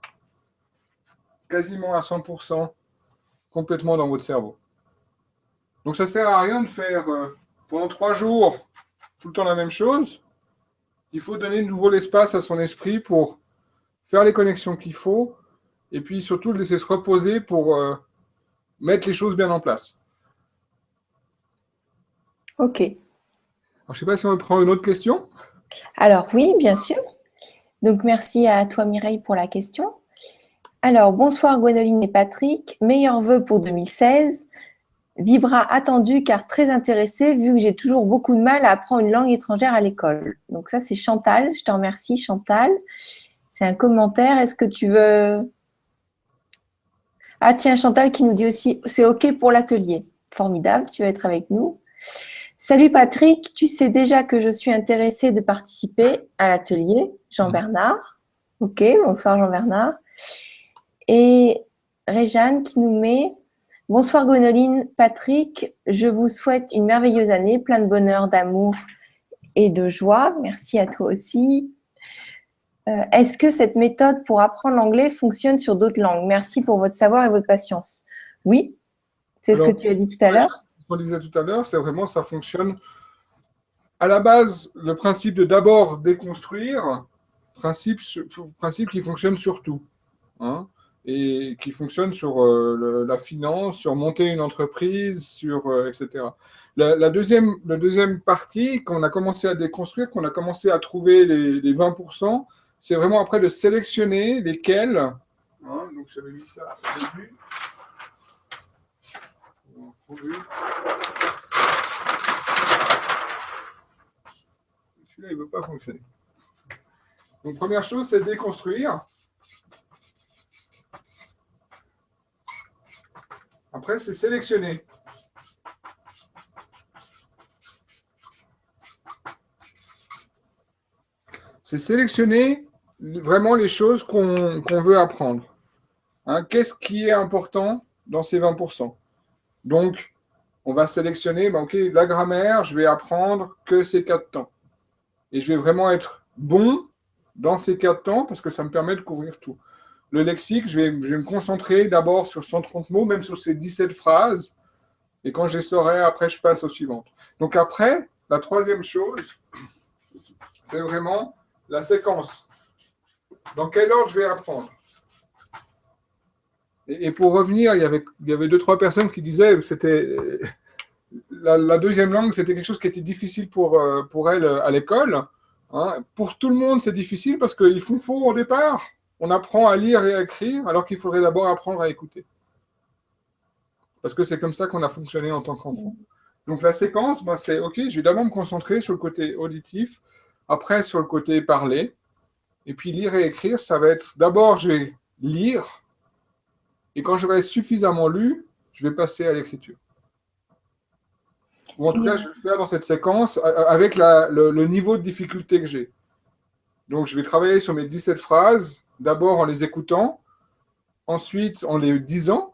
quasiment à 100%, complètement dans votre cerveau. Donc, ça ne sert à rien de faire pendant 3 jours tout le temps la même chose. Il faut donner de nouveau l'espace à son esprit pour faire les connexions qu'il faut et puis surtout le laisser se reposer pour mettre les choses bien en place. Ok. Alors, je ne sais pas si on prend une autre question. Alors oui, bien sûr. Donc merci à toi Mireille pour la question. Alors bonsoir Gwénoline et Patrick. Meilleurs vœux pour 2016. Vibra attendu car très intéressée vu que j'ai toujours beaucoup de mal à apprendre une langue étrangère à l'école. Donc ça c'est Chantal. Je te remercie Chantal. C'est un commentaire. Est-ce que tu veux... Ah tiens, Chantal qui nous dit aussi, c'est OK pour l'atelier. Formidable, tu vas être avec nous. Salut Patrick, tu sais déjà que je suis intéressée de participer à l'atelier. Jean-Bernard. OK, bonsoir Jean-Bernard. Et Réjeanne qui nous met, bonsoir Gwénoline, Patrick, je vous souhaite une merveilleuse année, plein de bonheur, d'amour et de joie. Merci à toi aussi. Est-ce que cette méthode pour apprendre l'anglais fonctionne sur d'autres langues? Merci pour votre savoir et votre patience. Oui, c'est ce que tu as dit tout à l'heure. Ce qu'on disait tout à l'heure, c'est vraiment ça fonctionne. À la base, le principe de d'abord déconstruire, principe qui fonctionne sur tout, hein, et qui fonctionne sur la finance, sur monter une entreprise, sur etc. La deuxième partie, qu'on a commencé à déconstruire, qu'on a commencé à trouver les 20%, c'est vraiment après de sélectionner lesquels. Hein, donc j'avais mis ça au début. Celui-là, il ne veut pas fonctionner. Donc, première chose, c'est déconstruire. Après, c'est sélectionner. C'est sélectionner vraiment les choses qu'on veut apprendre. Hein, qu'est-ce qui est important dans ces 20%? Donc, on va sélectionner, OK, la grammaire, je vais apprendre que ces 4 temps. Et je vais vraiment être bon dans ces 4 temps parce que ça me permet de couvrir tout. Le lexique, je vais me concentrer d'abord sur 130 mots, même sur ces 17 phrases. Et quand je les saurai, après, je passe aux suivantes. Donc après, la troisième chose, c'est vraiment la séquence. Dans quel ordre je vais apprendre? Et pour revenir, il y avait 2-3 personnes qui disaient que c'était la deuxième langue, c'était quelque chose qui était difficile pour elles à l'école. Hein. Pour tout le monde, c'est difficile parce qu'ils font faux au départ. On apprend à lire et à écrire alors qu'il faudrait d'abord apprendre à écouter. Parce que c'est comme ça qu'on a fonctionné en tant qu'enfant. Donc la séquence, c'est OK, je vais d'abord me concentrer sur le côté auditif, après sur le côté parler, et puis lire et écrire, ça va être d'abord je vais lire, et quand j'aurai suffisamment lu, je vais passer à l'écriture. Ou en tout cas, je vais le faire dans cette séquence avec le niveau de difficulté que j'ai. Donc je vais travailler sur mes 17 phrases, d'abord en les écoutant, ensuite en les disant,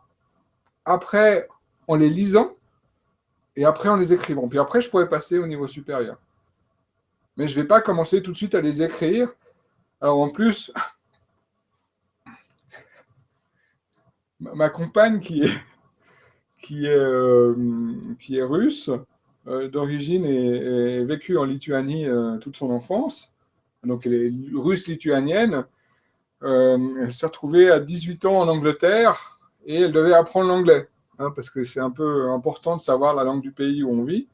après en les lisant, et après en les écrivant. Puis après, je pourrais passer au niveau supérieur. Mais je ne vais pas commencer tout de suite à les écrire. Alors en plus, ma compagne qui est russe, d'origine et vécu en Lituanie toute son enfance, donc elle est russe-lituanienne, elle s'est retrouvée à 18 ans en Angleterre et elle devait apprendre l'anglais, hein, parce que c'est un peu important de savoir la langue du pays où on vit.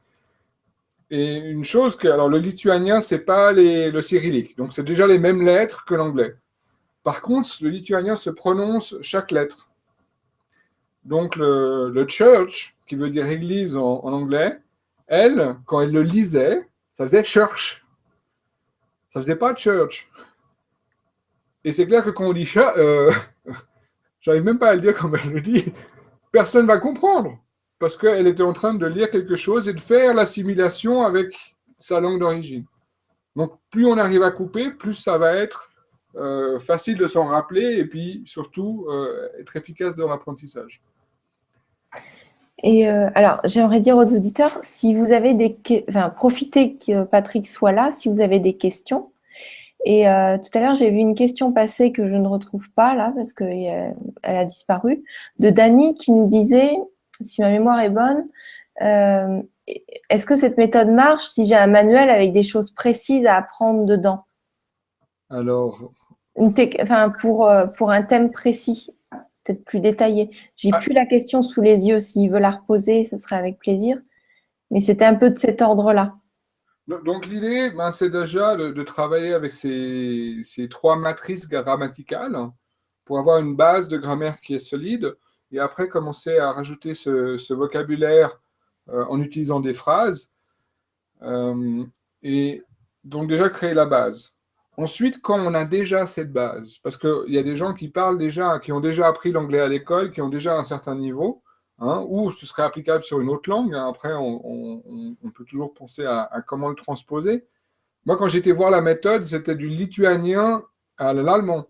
Et une chose alors le lituanien, c'est pas le cyrillique, donc c'est déjà les mêmes lettres que l'anglais. Par contre, le lituanien se prononce chaque lettre. Donc le church, qui veut dire église en anglais, elle, quand elle le lisait, ça faisait church. Ça faisait pas church. Et c'est clair que quand on dit j'arrive même pas à le dire comme elle le dit, personne va comprendre. Parce qu'elle était en train de lire quelque chose et de faire l'assimilation avec sa langue d'origine. Donc, plus on arrive à couper, plus ça va être facile de s'en rappeler et puis surtout être efficace dans l'apprentissage. Et alors, j'aimerais dire aux auditeurs, si vous avez profitez que Patrick soit là, si vous avez des questions. Et tout à l'heure, j'ai vu une question passer que je ne retrouve pas là parce qu'elle a disparu, de Dany qui nous disait, si ma mémoire est bonne, est-ce que cette méthode marche si j'ai un manuel avec des choses précises à apprendre dedans? Alors, pour un thème précis, peut-être plus détaillé. J'ai plus la question sous les yeux. S'il veut la reposer, ce serait avec plaisir. Mais c'était un peu de cet ordre-là. donc l'idée, c'est déjà de travailler avec ces 3 matrices grammaticales pour avoir une base de grammaire qui est solide et après commencer à rajouter ce vocabulaire en utilisant des phrases et donc déjà créer la base. Ensuite, quand on a déjà cette base, parce qu'il y a des gens qui parlent déjà, qui ont déjà appris l'anglais à l'école, qui ont déjà un certain niveau, ou ce serait applicable sur une autre langue. Après, on peut toujours penser à comment le transposer. Moi, quand j'étais voir la méthode, c'était du lituanien à l'allemand.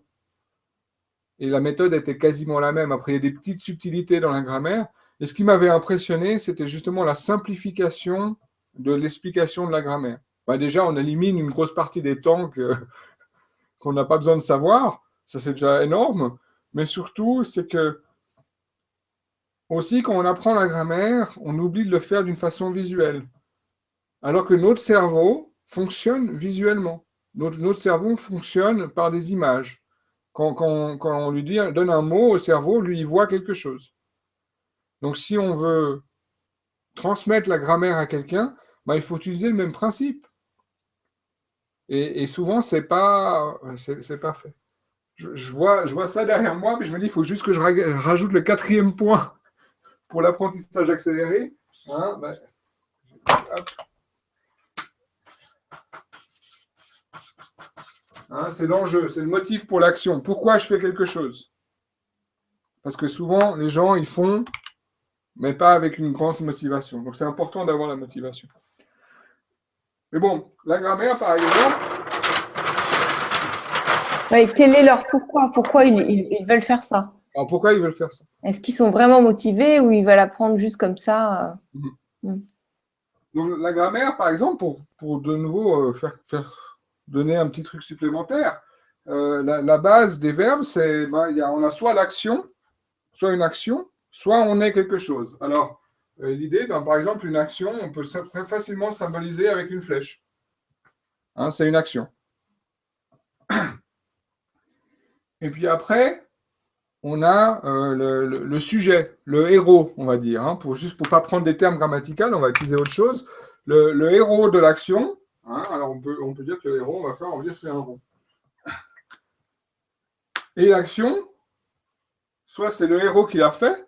Et la méthode était quasiment la même. Après, il y a des petites subtilités dans la grammaire. Et ce qui m'avait impressionné, c'était justement la simplification de l'explication de la grammaire. Déjà, on élimine une grosse partie des temps qu'on n'a pas besoin de savoir. Ça, c'est déjà énorme. Mais surtout, c'est que aussi, quand on apprend la grammaire, on oublie de le faire d'une façon visuelle. Alors que notre cerveau fonctionne visuellement. Notre cerveau fonctionne par des images. Quand on lui donne un mot au cerveau, lui, il voit quelque chose. Donc, si on veut transmettre la grammaire à quelqu'un, il faut utiliser le même principe. Et souvent, c'est pas fait. Je vois ça derrière moi, mais je me dis, il faut juste que je rajoute le 4e point pour l'apprentissage accéléré. C'est l'enjeu, c'est le motif pour l'action. Pourquoi je fais quelque chose? Parce que souvent, les gens, ils font, mais pas avec une grande motivation. Donc, c'est important d'avoir la motivation. Mais bon, la grammaire, par exemple. Oui, quel est leur pourquoi? Pourquoi ils veulent faire ça? Alors, pourquoi ils veulent faire ça? Est-ce qu'ils sont vraiment motivés ou ils veulent apprendre juste comme ça? Donc, la grammaire, par exemple, pour de nouveau donner un petit truc supplémentaire, la base des verbes, c'est on a soit l'action, soit une action, soit on est quelque chose. Alors, l'idée, par exemple, une action, on peut très facilement symboliser avec une flèche. C'est une action. Et puis après, on a le sujet, le héros, on va dire. Juste pour ne pas prendre des termes grammaticaux, on va utiliser autre chose. Le héros de l'action, alors on peut dire que le héros, on va dire c'est un rond. Et l'action, soit c'est le héros qui l'a fait,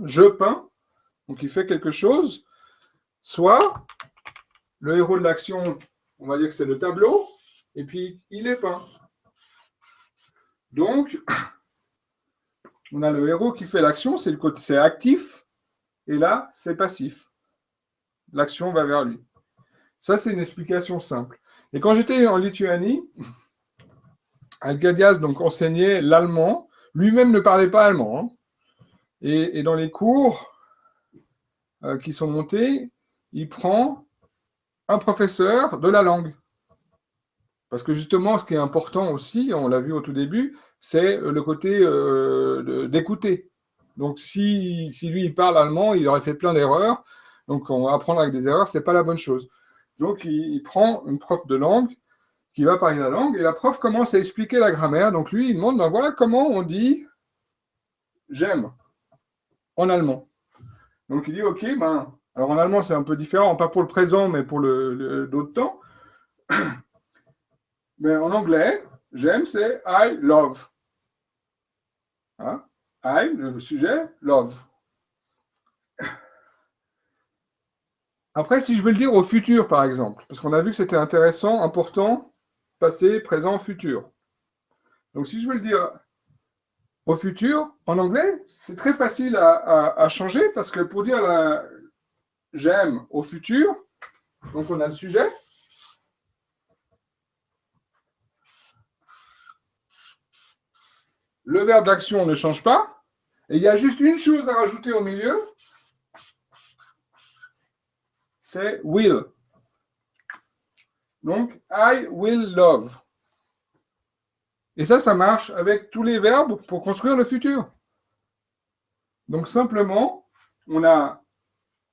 je peins, donc il fait quelque chose, soit le héros de l'action, on va dire que c'est le tableau, et puis il est peint. Donc, on a le héros qui fait l'action, c'est actif, et là, c'est passif. L'action va vers lui. Ça, c'est une explication simple. Et quand j'étais en Lituanie, Algadias donc enseignait l'allemand. Lui-même ne parlait pas allemand. Et dans les cours qui sont montés, il prend un professeur de la langue. Parce que justement, ce qui est important aussi, on l'a vu au tout début, c'est le côté d'écouter. Donc, si lui, il parle allemand, il aurait fait plein d'erreurs. Donc, on va apprendre avec des erreurs, ce n'est pas la bonne chose. Donc, il prend une prof de langue qui va parler la langue, et la prof commence à expliquer la grammaire. Donc, lui, il demande, voilà comment on dit « j'aime » en allemand. Donc, il dit, OK, alors en allemand, c'est un peu différent, pas pour le présent, mais pour d'autres temps. Mais en anglais, j'aime, c'est I love. I, le sujet, love. Après, si je veux le dire au futur, par exemple, parce qu'on a vu que c'était intéressant, important, passé, présent, futur. Donc, si je veux le dire au futur, en anglais, c'est très facile à changer, parce que pour dire j'aime au futur, donc on a le sujet. le verbe d'action ne change pas, et il y a juste une chose à rajouter au milieu, c'est will. Donc, I will love. Et ça marche avec tous les verbes pour construire le futur. Donc, simplement, on a,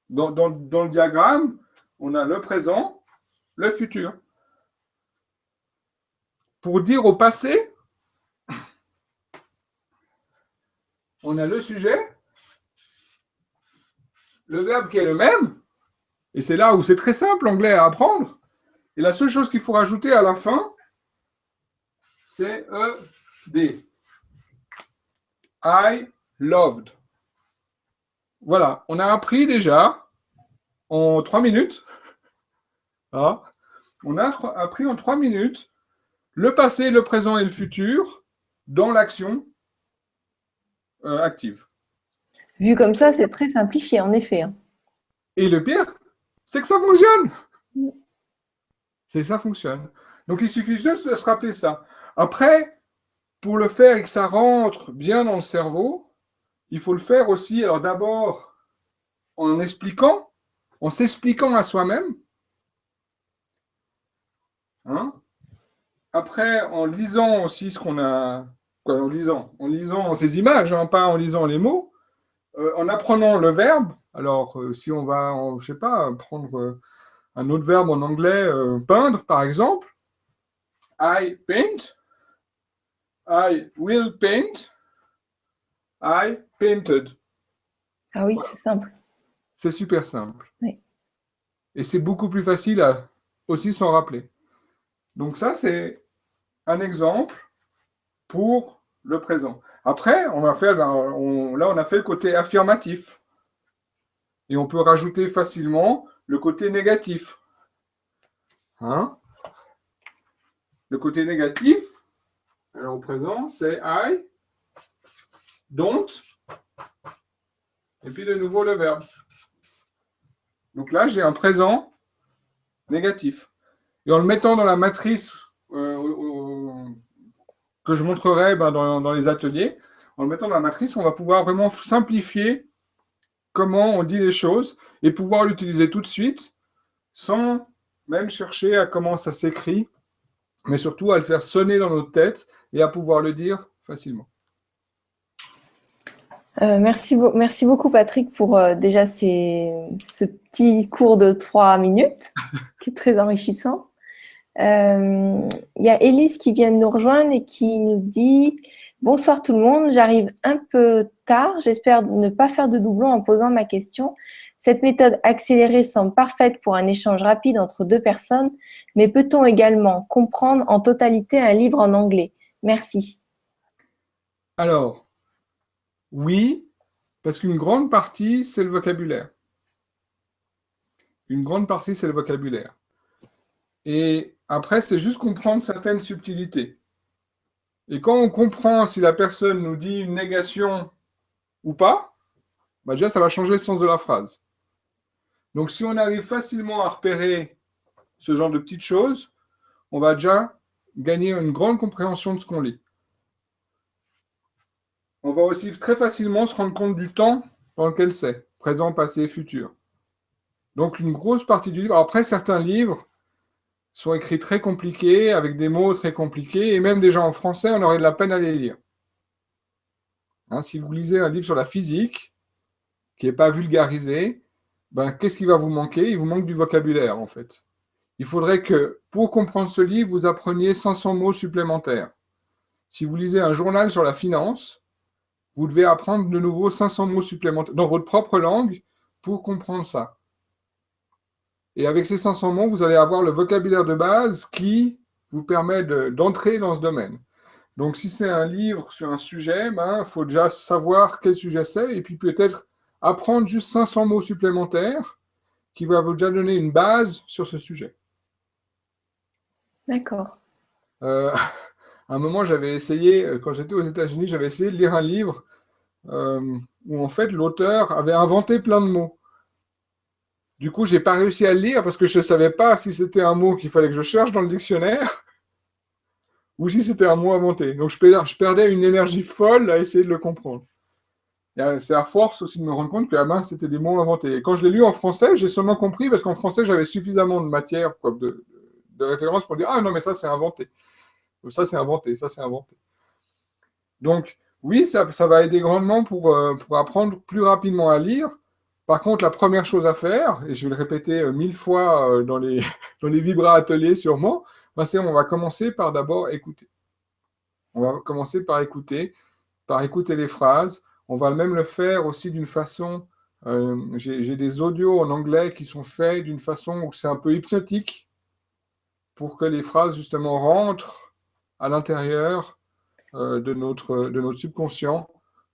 dans le diagramme, on a le présent, le futur. Pour dire au passé, on a le sujet, le verbe qui est le même, et c'est là où c'est très simple l'anglais à apprendre. Et la seule chose qu'il faut rajouter à la fin, c'est ED. I loved. Voilà, on a appris déjà en 3 minutes. Hein, on a appris en 3 minutes le passé, le présent et le futur dans l'action active. Vu comme ça, c'est très simplifié, en effet. Hein. Et le pire, c'est que ça fonctionne. C'est ça fonctionne. Donc, il suffit juste de se rappeler ça. Après, pour le faire et que ça rentre bien dans le cerveau, il faut le faire aussi, alors d'abord, en expliquant, en s'expliquant à soi-même. Hein? Après, en lisant aussi ce qu'on a... Quoi, en lisant ces images, hein, pas en lisant les mots, en apprenant le verbe. Alors, si on va, je sais pas, prendre un autre verbe en anglais, peindre, par exemple. I paint. I will paint. I painted. Ah oui, voilà. C'est simple. C'est super simple. Oui. Et c'est beaucoup plus facile à aussi s'en rappeler. Donc ça, c'est un exemple pour le présent. Après, on a fait le côté affirmatif. Et on peut rajouter facilement le côté négatif. Hein? Le côté négatif, alors au présent, c'est I don't. Et puis de nouveau le verbe. Donc là, j'ai un présent négatif. Et en le mettant dans la matrice que je montrerai dans les ateliers, en le mettant dans la matrice, on va pouvoir vraiment simplifier comment on dit les choses et pouvoir l'utiliser tout de suite sans même chercher à comment ça s'écrit, mais surtout à le faire sonner dans notre tête et à pouvoir le dire facilement. Merci beaucoup Patrick pour déjà ce petit cours de 3 minutes qui est très enrichissant. Il y a Élise qui vient de nous rejoindre et qui nous dit « Bonsoir tout le monde, j'arrive un peu tard, j'espère ne pas faire de doublon en posant ma question. Cette méthode accélérée semble parfaite pour un échange rapide entre 2 personnes, mais peut-on également comprendre en totalité un livre en anglais? Merci. » Alors, oui, parce qu'une grande partie, c'est le vocabulaire. Une grande partie, c'est le vocabulaire. Et après, c'est juste comprendre certaines subtilités. Et quand on comprend si la personne nous dit une négation ou pas, bah déjà, ça va changer le sens de la phrase. Donc, si on arrive facilement à repérer ce genre de petites choses, on va déjà gagner une grande compréhension de ce qu'on lit. On va aussi très facilement se rendre compte du temps dans lequel c'est, présent, passé, futur. Donc, une grosse partie du livre. Après, certains livres sont écrits très compliqués, avec des mots très compliqués, et même déjà en français, on aurait de la peine à les lire. Hein, si vous lisez un livre sur la physique, qui n'est pas vulgarisé, ben, qu'est-ce qui va vous manquer? Il vous manque du vocabulaire, en fait. Il faudrait que, pour comprendre ce livre, vous appreniez 500 mots supplémentaires. Si vous lisez un journal sur la finance, vous devez apprendre de nouveau 500 mots supplémentaires dans votre propre langue pour comprendre ça. Et avec ces 500 mots, vous allez avoir le vocabulaire de base qui vous permet d'entrer dans ce domaine. Donc, si c'est un livre sur un sujet, il faut déjà savoir quel sujet c'est et puis peut-être apprendre juste 500 mots supplémentaires qui va vous déjà donner une base sur ce sujet. D'accord. À un moment, j'avais essayé, quand j'étais aux États-Unis, j'avais essayé de lire un livre où en fait l'auteur avait inventé plein de mots. Du coup, je n'ai pas réussi à le lire parce que je ne savais pas si c'était un mot qu'il fallait que je cherche dans le dictionnaire ou si c'était un mot inventé. Donc je perdais une énergie folle à essayer de le comprendre. C'est à force aussi de me rendre compte que la main, c'était des mots inventés. Et quand je l'ai lu en français, j'ai seulement compris parce qu'en français, j'avais suffisamment de matière, quoi, de référence pour dire ah non, mais ça, c'est inventé. Ou ça, c'est inventé. Ça, c'est inventé. Donc, oui, ça va aider grandement pour apprendre plus rapidement à lire. Par contre, la première chose à faire, et je vais le répéter 1000 fois dans les, dans les Vibra ateliers sûrement, ben, c'est on va commencer par d'abord écouter. On va commencer par écouter les phrases. On va même le faire aussi d'une façon, j'ai des audios en anglais qui sont faits d'une façon où c'est un peu hypnotique pour que les phrases justement rentrent à l'intérieur de notre subconscient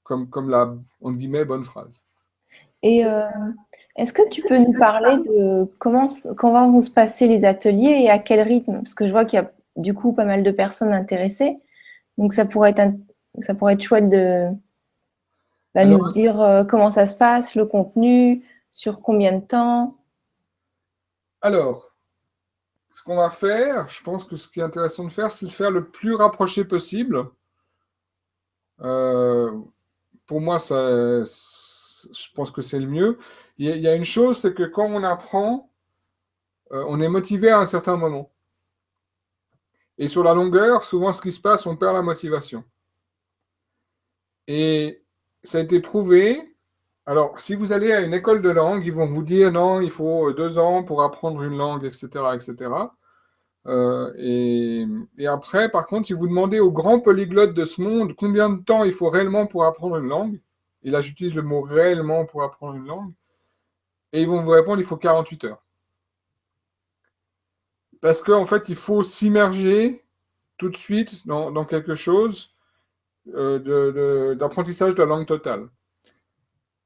comme la, entre guillemets, bonne phrase. Et est-ce que tu peux nous parler de comment vont se passer les ateliers et à quel rythme? Parce que je vois qu'il y a du coup pas mal de personnes intéressées. Donc ça pourrait être chouette de nous Alors, dire comment ça se passe, le contenu, sur combien de temps. alors, ce qu'on va faire, je pense que ce qui est intéressant de faire, c'est de faire le plus rapproché possible. Euh, pour moi, je pense que c'est le mieux. Il y a une chose, c'est que quand on apprend, on est motivé à un certain moment. Et sur la longueur, souvent, ce qui se passe, on perd la motivation. Et ça a été prouvé. Alors, si vous allez à une école de langue, ils vont vous dire non, il faut 2 ans pour apprendre une langue, etc., etc. Et après, par contre, si vous demandez aux grands polyglottes de ce monde combien de temps il faut réellement pour apprendre une langue, et là j'utilise le mot réellement pour apprendre une langue, et ils vont vous répondre il faut 48 heures. Parce qu'en fait, il faut s'immerger tout de suite dans quelque chose d'apprentissage de la langue totale.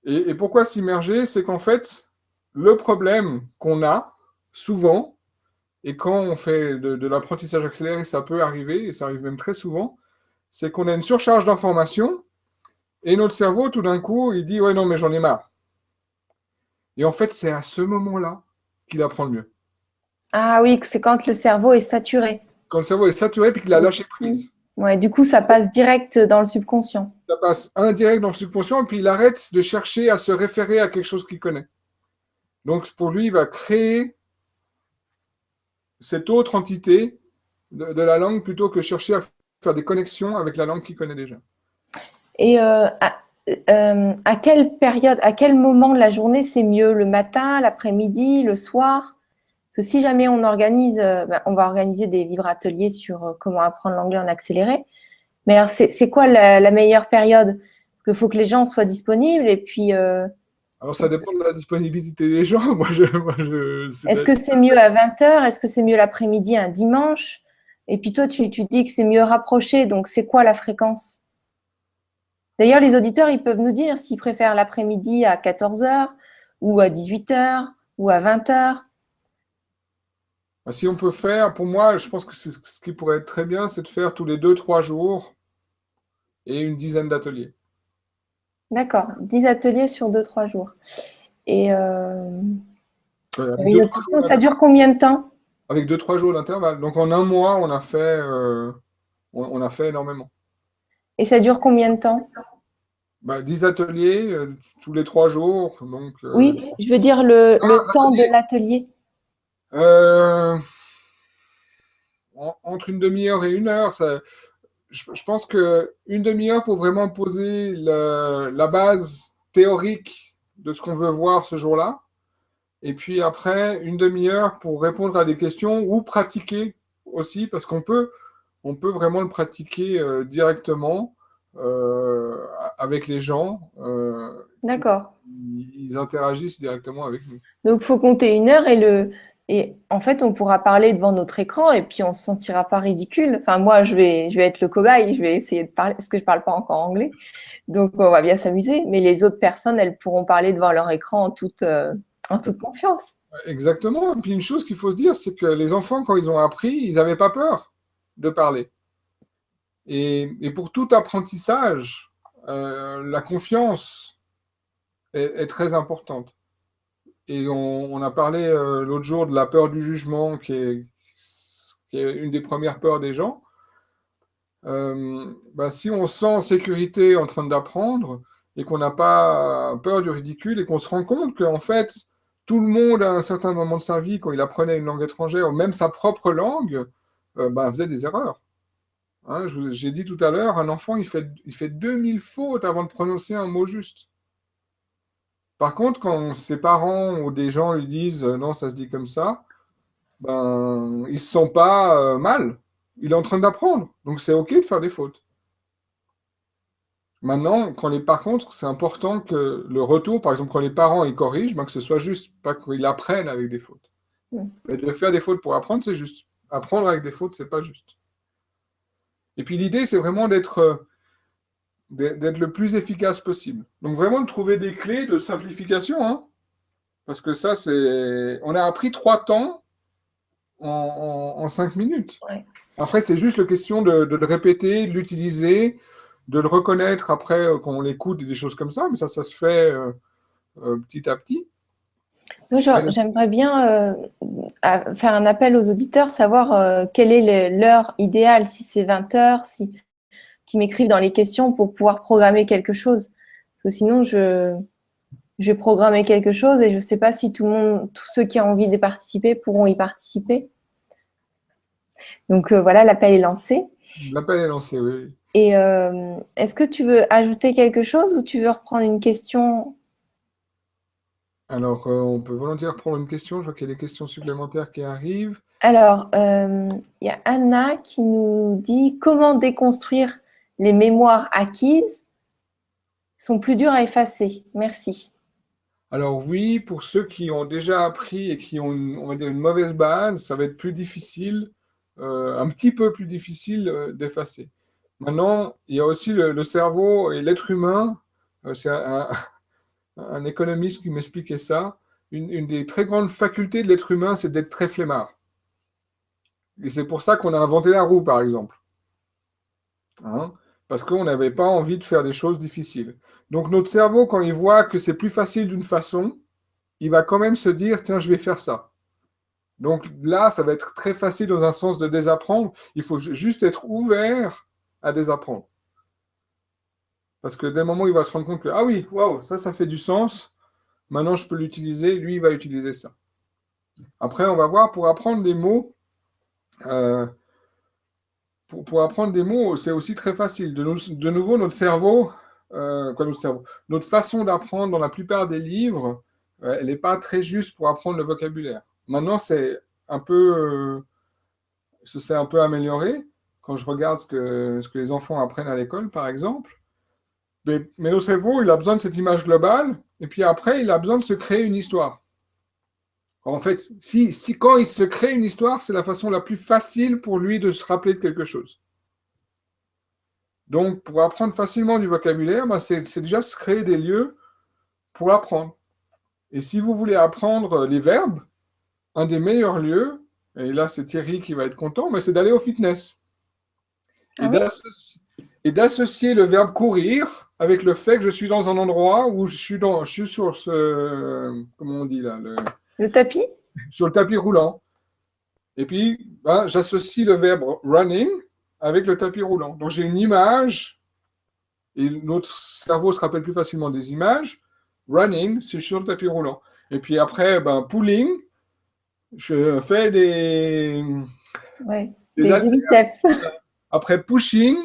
Et pourquoi s'immerger? C'est qu'en fait, le problème qu'on a souvent, et quand on fait de l'apprentissage accéléré, ça peut arriver, et ça arrive même très souvent, c'est qu'on a une surcharge d'informations, et notre cerveau, tout d'un coup, il dit, ouais, non, mais j'en ai marre. Et en fait, c'est à ce moment-là qu'il apprend le mieux. Ah oui, c'est quand le cerveau est saturé. Quand le cerveau est saturé, puis qu'il a lâché prise. Ouais, du coup, ça passe direct dans le subconscient. Ça passe indirect dans le subconscient, et puis il arrête de chercher à se référer à quelque chose qu'il connaît. Donc, pour lui, il va créer cette autre entité de la langue plutôt que chercher à faire des connexions avec la langue qu'il connaît déjà. Et à quelle période, à quel moment de la journée c'est mieux? Le matin, l'après-midi, le soir? Parce que si jamais on organise, on va organiser des vibrateliers sur comment apprendre l'anglais en accéléré. Mais alors, c'est quoi la meilleure période? Parce qu'il faut que les gens soient disponibles et puis Alors, ça dépend de la disponibilité des gens. est-ce que c'est mieux à 20 heures? Est-ce que c'est mieux l'après-midi, un dimanche? Et puis toi, tu dis que c'est mieux rapproché, donc c'est quoi la fréquence? D'ailleurs, les auditeurs, ils peuvent nous dire s'ils préfèrent l'après-midi à 14 heures ou à 18 heures ou à 20 heures. Si on peut faire, pour moi, je pense que ce qui pourrait être très bien, c'est de faire tous les 2, 3 jours et une dizaine d'ateliers. D'accord, 10 ateliers sur 2, 3 jours. Et Avec une deux, autre trois question, jours ça dure combien de temps? avec 2, 3 jours d'intervalle. Donc en un mois, on a fait énormément. Et ça dure combien de temps? 10 ateliers tous les 3 jours. Donc, Oui, je veux dire le temps de l'atelier. euh, entre une demi-heure et 1 heure, je pense qu'une demi-heure pour vraiment poser la base théorique de ce qu'on veut voir ce jour-là. Et puis après, une demi-heure pour répondre à des questions ou pratiquer aussi, parce on peut vraiment le pratiquer directement avec les gens. D'accord. Ils interagissent directement avec nous. Donc, il faut compter 1 heure et en fait, on pourra parler devant notre écran et puis on se sentira pas ridicule. Enfin, moi, je vais être le cobaye, je vais essayer de parler parce que je parle pas encore anglais. Donc, on va bien s'amuser. Mais les autres personnes, elles pourront parler devant leur écran en toute confiance. Exactement. Et puis une chose qu'il faut se dire, c'est que les enfants, quand ils ont appris, ils n'avaient pas peur de parler. Et pour tout apprentissage, la confiance est très importante. Et on a parlé l'autre jour de la peur du jugement, qui est une des premières peurs des gens. Si on se sent en sécurité en train d'apprendre et qu'on n'a pas peur du ridicule et qu'on se rend compte qu'en fait, tout le monde, à un certain moment de sa vie, quand il apprenait une langue étrangère, ou même sa propre langue, faisait des erreurs. Hein, j'ai dit tout à l'heure, un enfant, il fait 2000 fautes avant de prononcer un mot juste. Par contre, quand ses parents ou des gens lui disent non, ça se dit comme ça, ils ne se sentent pas mal. Il est en train d'apprendre. Donc c'est OK de faire des fautes. Maintenant, par contre, c'est important que le retour, par exemple, quand les parents ils corrigent, que ce soit juste, pas qu'ils apprennent avec des fautes. Mais de faire des fautes pour apprendre, c'est juste. Apprendre avec des fautes, c'est pas juste. Et puis l'idée, c'est vraiment d'être le plus efficace possible. Donc vraiment de trouver des clés de simplification, hein, parce que ça, on a appris 3 temps en 5 minutes. Ouais. Après, c'est juste la question de le répéter, de l'utiliser, de le reconnaître après quand on l'écoute et des choses comme ça, mais ça se fait petit à petit. Moi, j'aimerais bien faire un appel aux auditeurs, savoir quelle est l'heure idéale, si c'est 20 heures, qui m'écrivent dans les questions pour pouvoir programmer quelque chose. Parce que sinon, je vais programmer quelque chose et je ne sais pas si tous ceux qui ont envie de participer pourront y participer. Donc voilà, l'appel est lancé. L'appel est lancé, oui. Et est-ce que tu veux ajouter quelque chose ou tu veux reprendre une question? Alors, on peut volontiers reprendre une question. Je vois qu'il y a des questions supplémentaires qui arrivent. Alors, il y a Anna qui nous dit comment déconstruire les mémoires acquises sont plus dures à effacer. Merci. Alors oui, pour ceux qui ont déjà appris et qui ont, on va dire, une mauvaise base, ça va être plus difficile, un petit peu plus difficile d'effacer. Maintenant, il y a aussi le cerveau et l'être humain. C'est un économiste qui m'expliquait ça. Une des très grandes facultés de l'être humain, c'est d'être très flemmard. Et c'est pour ça qu'on a inventé la roue, par exemple. Hein, parce qu'on n'avait pas envie de faire des choses difficiles. Donc notre cerveau, quand il voit que c'est plus facile d'une façon, il va quand même se dire, tiens, je vais faire ça. Donc là, ça va être très facile dans un sens de désapprendre. Il faut juste être ouvert à désapprendre. Parce que dès le moment où il va se rendre compte que, ah oui, waouh, ça fait du sens, maintenant je peux l'utiliser, lui, il va utiliser ça. Après, on va voir, pour apprendre des mots, pour apprendre des mots, c'est aussi très facile. De nouveau, notre cerveau, notre façon d'apprendre dans la plupart des livres, elle n'est pas très juste pour apprendre le vocabulaire. Maintenant, ça s'est un peu amélioré quand je regarde ce que les enfants apprennent à l'école, par exemple. Mais notre cerveau, il a besoin de cette image globale, et puis après, il a besoin de se créer une histoire. En fait, quand il se crée une histoire, c'est la façon la plus facile pour lui de se rappeler de quelque chose. Donc, pour apprendre facilement du vocabulaire, c'est déjà se créer des lieux pour apprendre. Et si vous voulez apprendre les verbes, un des meilleurs lieux, et là c'est Thierry qui va être content, mais c'est d'aller au fitness. Et d'associer le verbe courir avec le fait que je suis dans un endroit où je suis sur comment on dit là, le tapis, sur le tapis roulant. Et puis, j'associe le verbe running avec le tapis roulant. Donc, j'ai une image, et notre cerveau se rappelle plus facilement des images. Running, c'est sur le tapis roulant. Et puis après, pulling, je fais des biceps. Après pushing,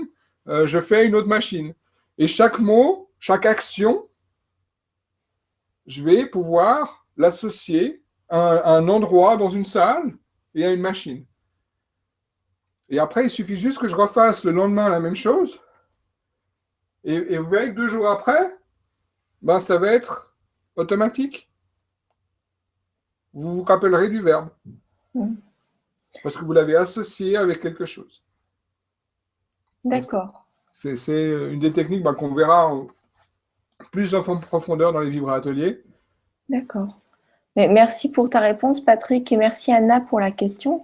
je fais une autre machine. Et chaque mot, chaque action, je vais pouvoir l'associer à un endroit dans une salle et à une machine. Et après, il suffit juste que je refasse le lendemain la même chose. Et vous verrez que 2 jours après, ça va être automatique. Vous vous rappellerez du verbe. Parce que vous l'avez associé avec quelque chose. D'accord. C'est une des techniques qu'on verra plus en profondeur dans les vibra-ateliers. D'accord. Merci pour ta réponse, Patrick, et merci Anna pour la question.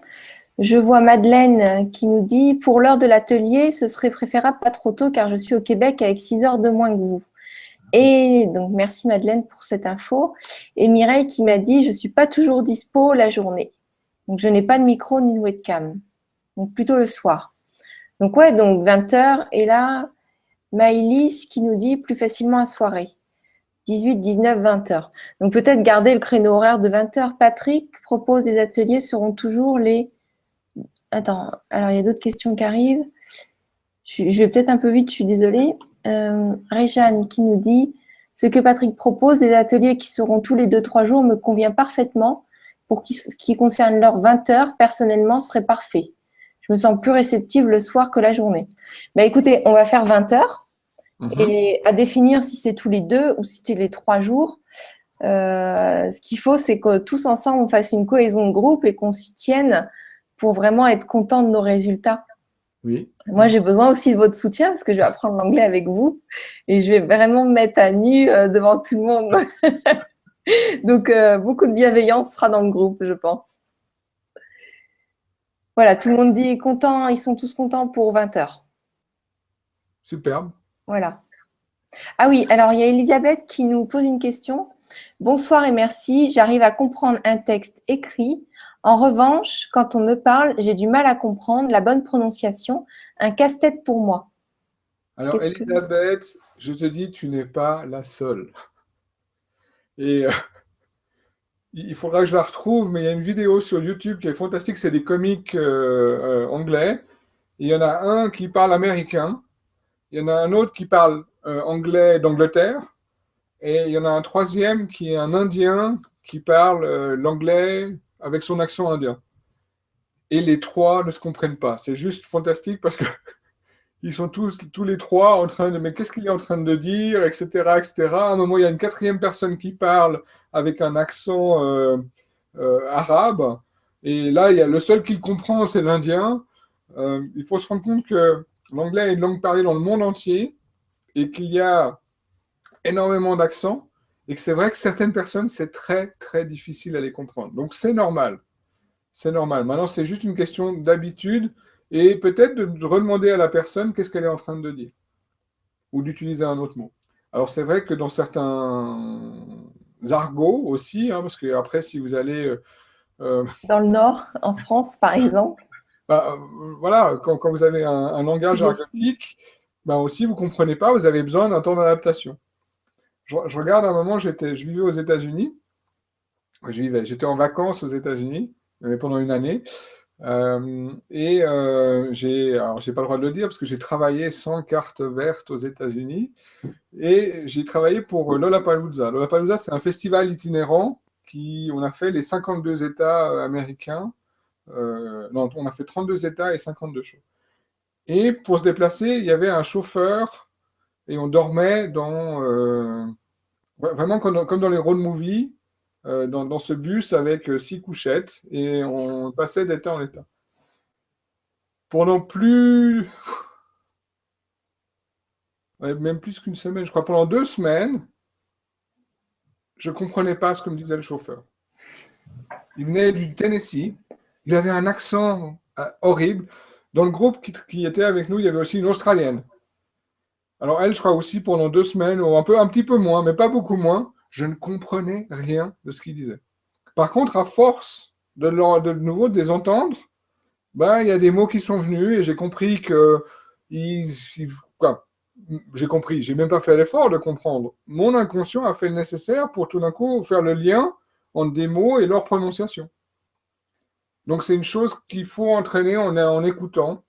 Je vois Madeleine qui nous dit « Pour l'heure de l'atelier, ce serait préférable pas trop tôt car je suis au Québec avec 6 heures de moins que vous. » Et donc, merci Madeleine pour cette info. Et Mireille qui m'a dit « Je ne suis pas toujours dispo la journée. Donc, je n'ai pas de micro ni de webcam. Donc, plutôt le soir. » Donc, ouais, donc 20 heures. Et là, Maëlys qui nous dit plus facilement à soirée. 18, 19, 20 heures. Donc, peut-être garder le créneau horaire de 20 heures. Patrick propose des ateliers seront toujours les... Attends, alors il y a d'autres questions qui arrivent. Je vais peut-être un peu vite, je suis désolée. Réjeanne qui nous dit ce que Patrick propose, des ateliers qui seront tous les 2-3 jours, me convient parfaitement. Pour ce qui concerne leurs 20 heures, personnellement, ce serait parfait. Je me sens plus réceptive le soir que la journée. Mais écoutez, on va faire 20 heures et à définir si c'est tous les 2 ou si c'est les 3 jours. Ce qu'il faut, c'est que tous ensemble, on fasse une cohésion de groupe et qu'on s'y tienne pour vraiment être content de nos résultats. Oui. Moi, j'ai besoin aussi de votre soutien parce que je vais apprendre l'anglais avec vous et je vais vraiment me mettre à nu devant tout le monde. Donc, beaucoup de bienveillance sera dans le groupe, je pense. Voilà, tout le monde dit content, ils sont tous contents pour 20 heures. Superbe. Voilà. Ah oui, alors il y a Elisabeth qui nous pose une question. Bonsoir et merci, j'arrive à comprendre un texte écrit. En revanche, quand on me parle, j'ai du mal à comprendre la bonne prononciation. Un casse-tête pour moi. Alors, Elisabeth, je te dis, tu n'es pas la seule. Et il faudra que je la retrouve, mais il y a une vidéo sur YouTube qui est fantastique, c'est des comiques anglais. Il y en a un qui parle américain, il y en a un autre qui parle anglais d'Angleterre, et il y en a un troisième qui est un Indien qui parle l'anglais avec son accent indien. Et les trois ne se comprennent pas. C'est juste fantastique parce que ils sont tous les trois en train de mais qu'est-ce qu'il est en train de dire, etc., etc. À un moment, il y a une quatrième personne qui parle avec un accent arabe. Et là, il y a le seul qui le comprend, c'est l'Indien. Il faut se rendre compte que l'anglais est une langue parlée dans le monde entier et qu'il y a énormément d'accents et que c'est vrai que certaines personnes, c'est très, très difficile à les comprendre. Donc, c'est normal. C'est normal. Maintenant, c'est juste une question d'habitude et peut-être de redemander à la personne qu'est-ce qu'elle est en train de dire ou d'utiliser un autre mot. Alors, c'est vrai que dans certains argots aussi, hein, parce que après, si vous allez Dans le Nord, en France, par exemple. bah, voilà, quand vous avez un langage argotique, bah aussi, vous ne comprenez pas, vous avez besoin d'un temps d'adaptation. Je regarde à un moment, je vivais aux États-Unis. J'étais en vacances aux États-Unis, mais pendant une année. Alors j'ai pas le droit de le dire parce que j'ai travaillé sans carte verte aux États-Unis et j'ai travaillé pour Lollapalooza. Lollapalooza, c'est un festival itinérant on a fait les 52 États américains. Non, on a fait 32 États et 52 shows. Et pour se déplacer, il y avait un chauffeur et on dormait vraiment comme dans les road movies, dans ce bus avec 6 couchettes et on passait d'état en état. Pendant même plus qu'une semaine, je crois, pendant 2 semaines, je ne comprenais pas ce que me disait le chauffeur. Il venait du Tennessee, il avait un accent horrible. Dans le groupe qui était avec nous, il y avait aussi une Australienne. Alors elle, je crois aussi pendant 2 semaines, ou un petit peu moins, mais pas beaucoup moins, je ne comprenais rien de ce qu'il disait. Par contre, à force de nouveau de les entendre, ben, il y a des mots qui sont venus et j'ai compris que quoi, j'ai compris, j'ai même pas fait l'effort de comprendre. Mon inconscient a fait le nécessaire pour tout d'un coup faire le lien entre des mots et leur prononciation. Donc c'est une chose qu'il faut entraîner en écoutant.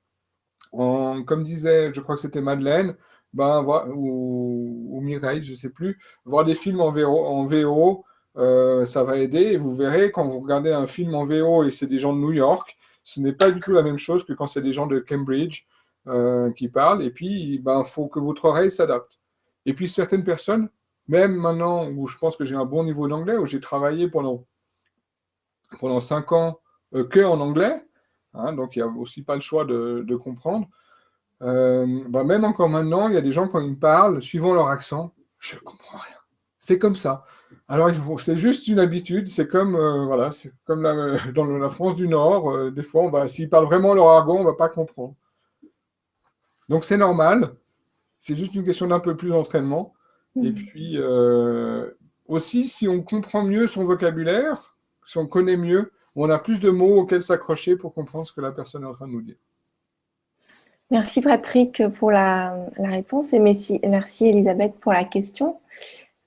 Comme disait, je crois que c'était Madeleine, ou Mireille, je ne sais plus, voir des films en VO, ça va aider. Et vous verrez, quand vous regardez un film en VO et c'est des gens de New York, ce n'est pas du tout la même chose que quand c'est des gens de Cambridge qui parlent. Et puis, il faut que votre oreille s'adapte. Et puis, certaines personnes, même maintenant où je pense que j'ai un bon niveau d'anglais, où j'ai travaillé pendant 5 ans que en anglais, hein, donc il n'y a aussi pas le choix de comprendre. Même encore maintenant, il y a des gens quand ils me parlent, suivant leur accent, je ne comprends rien. C'est comme ça. Alors, c'est juste une habitude. C'est comme, voilà, c'est comme dans la France du Nord. Des fois, s'ils parlent vraiment leur argot, on ne va pas comprendre. Donc, c'est normal. C'est juste une question d'un peu plus d'entraînement. Et puis, aussi, si on comprend mieux son vocabulaire, si on connaît mieux, on a plus de mots auxquels s'accrocher pour comprendre ce que la personne est en train de nous dire. Merci Patrick pour la réponse et merci Elisabeth pour la question.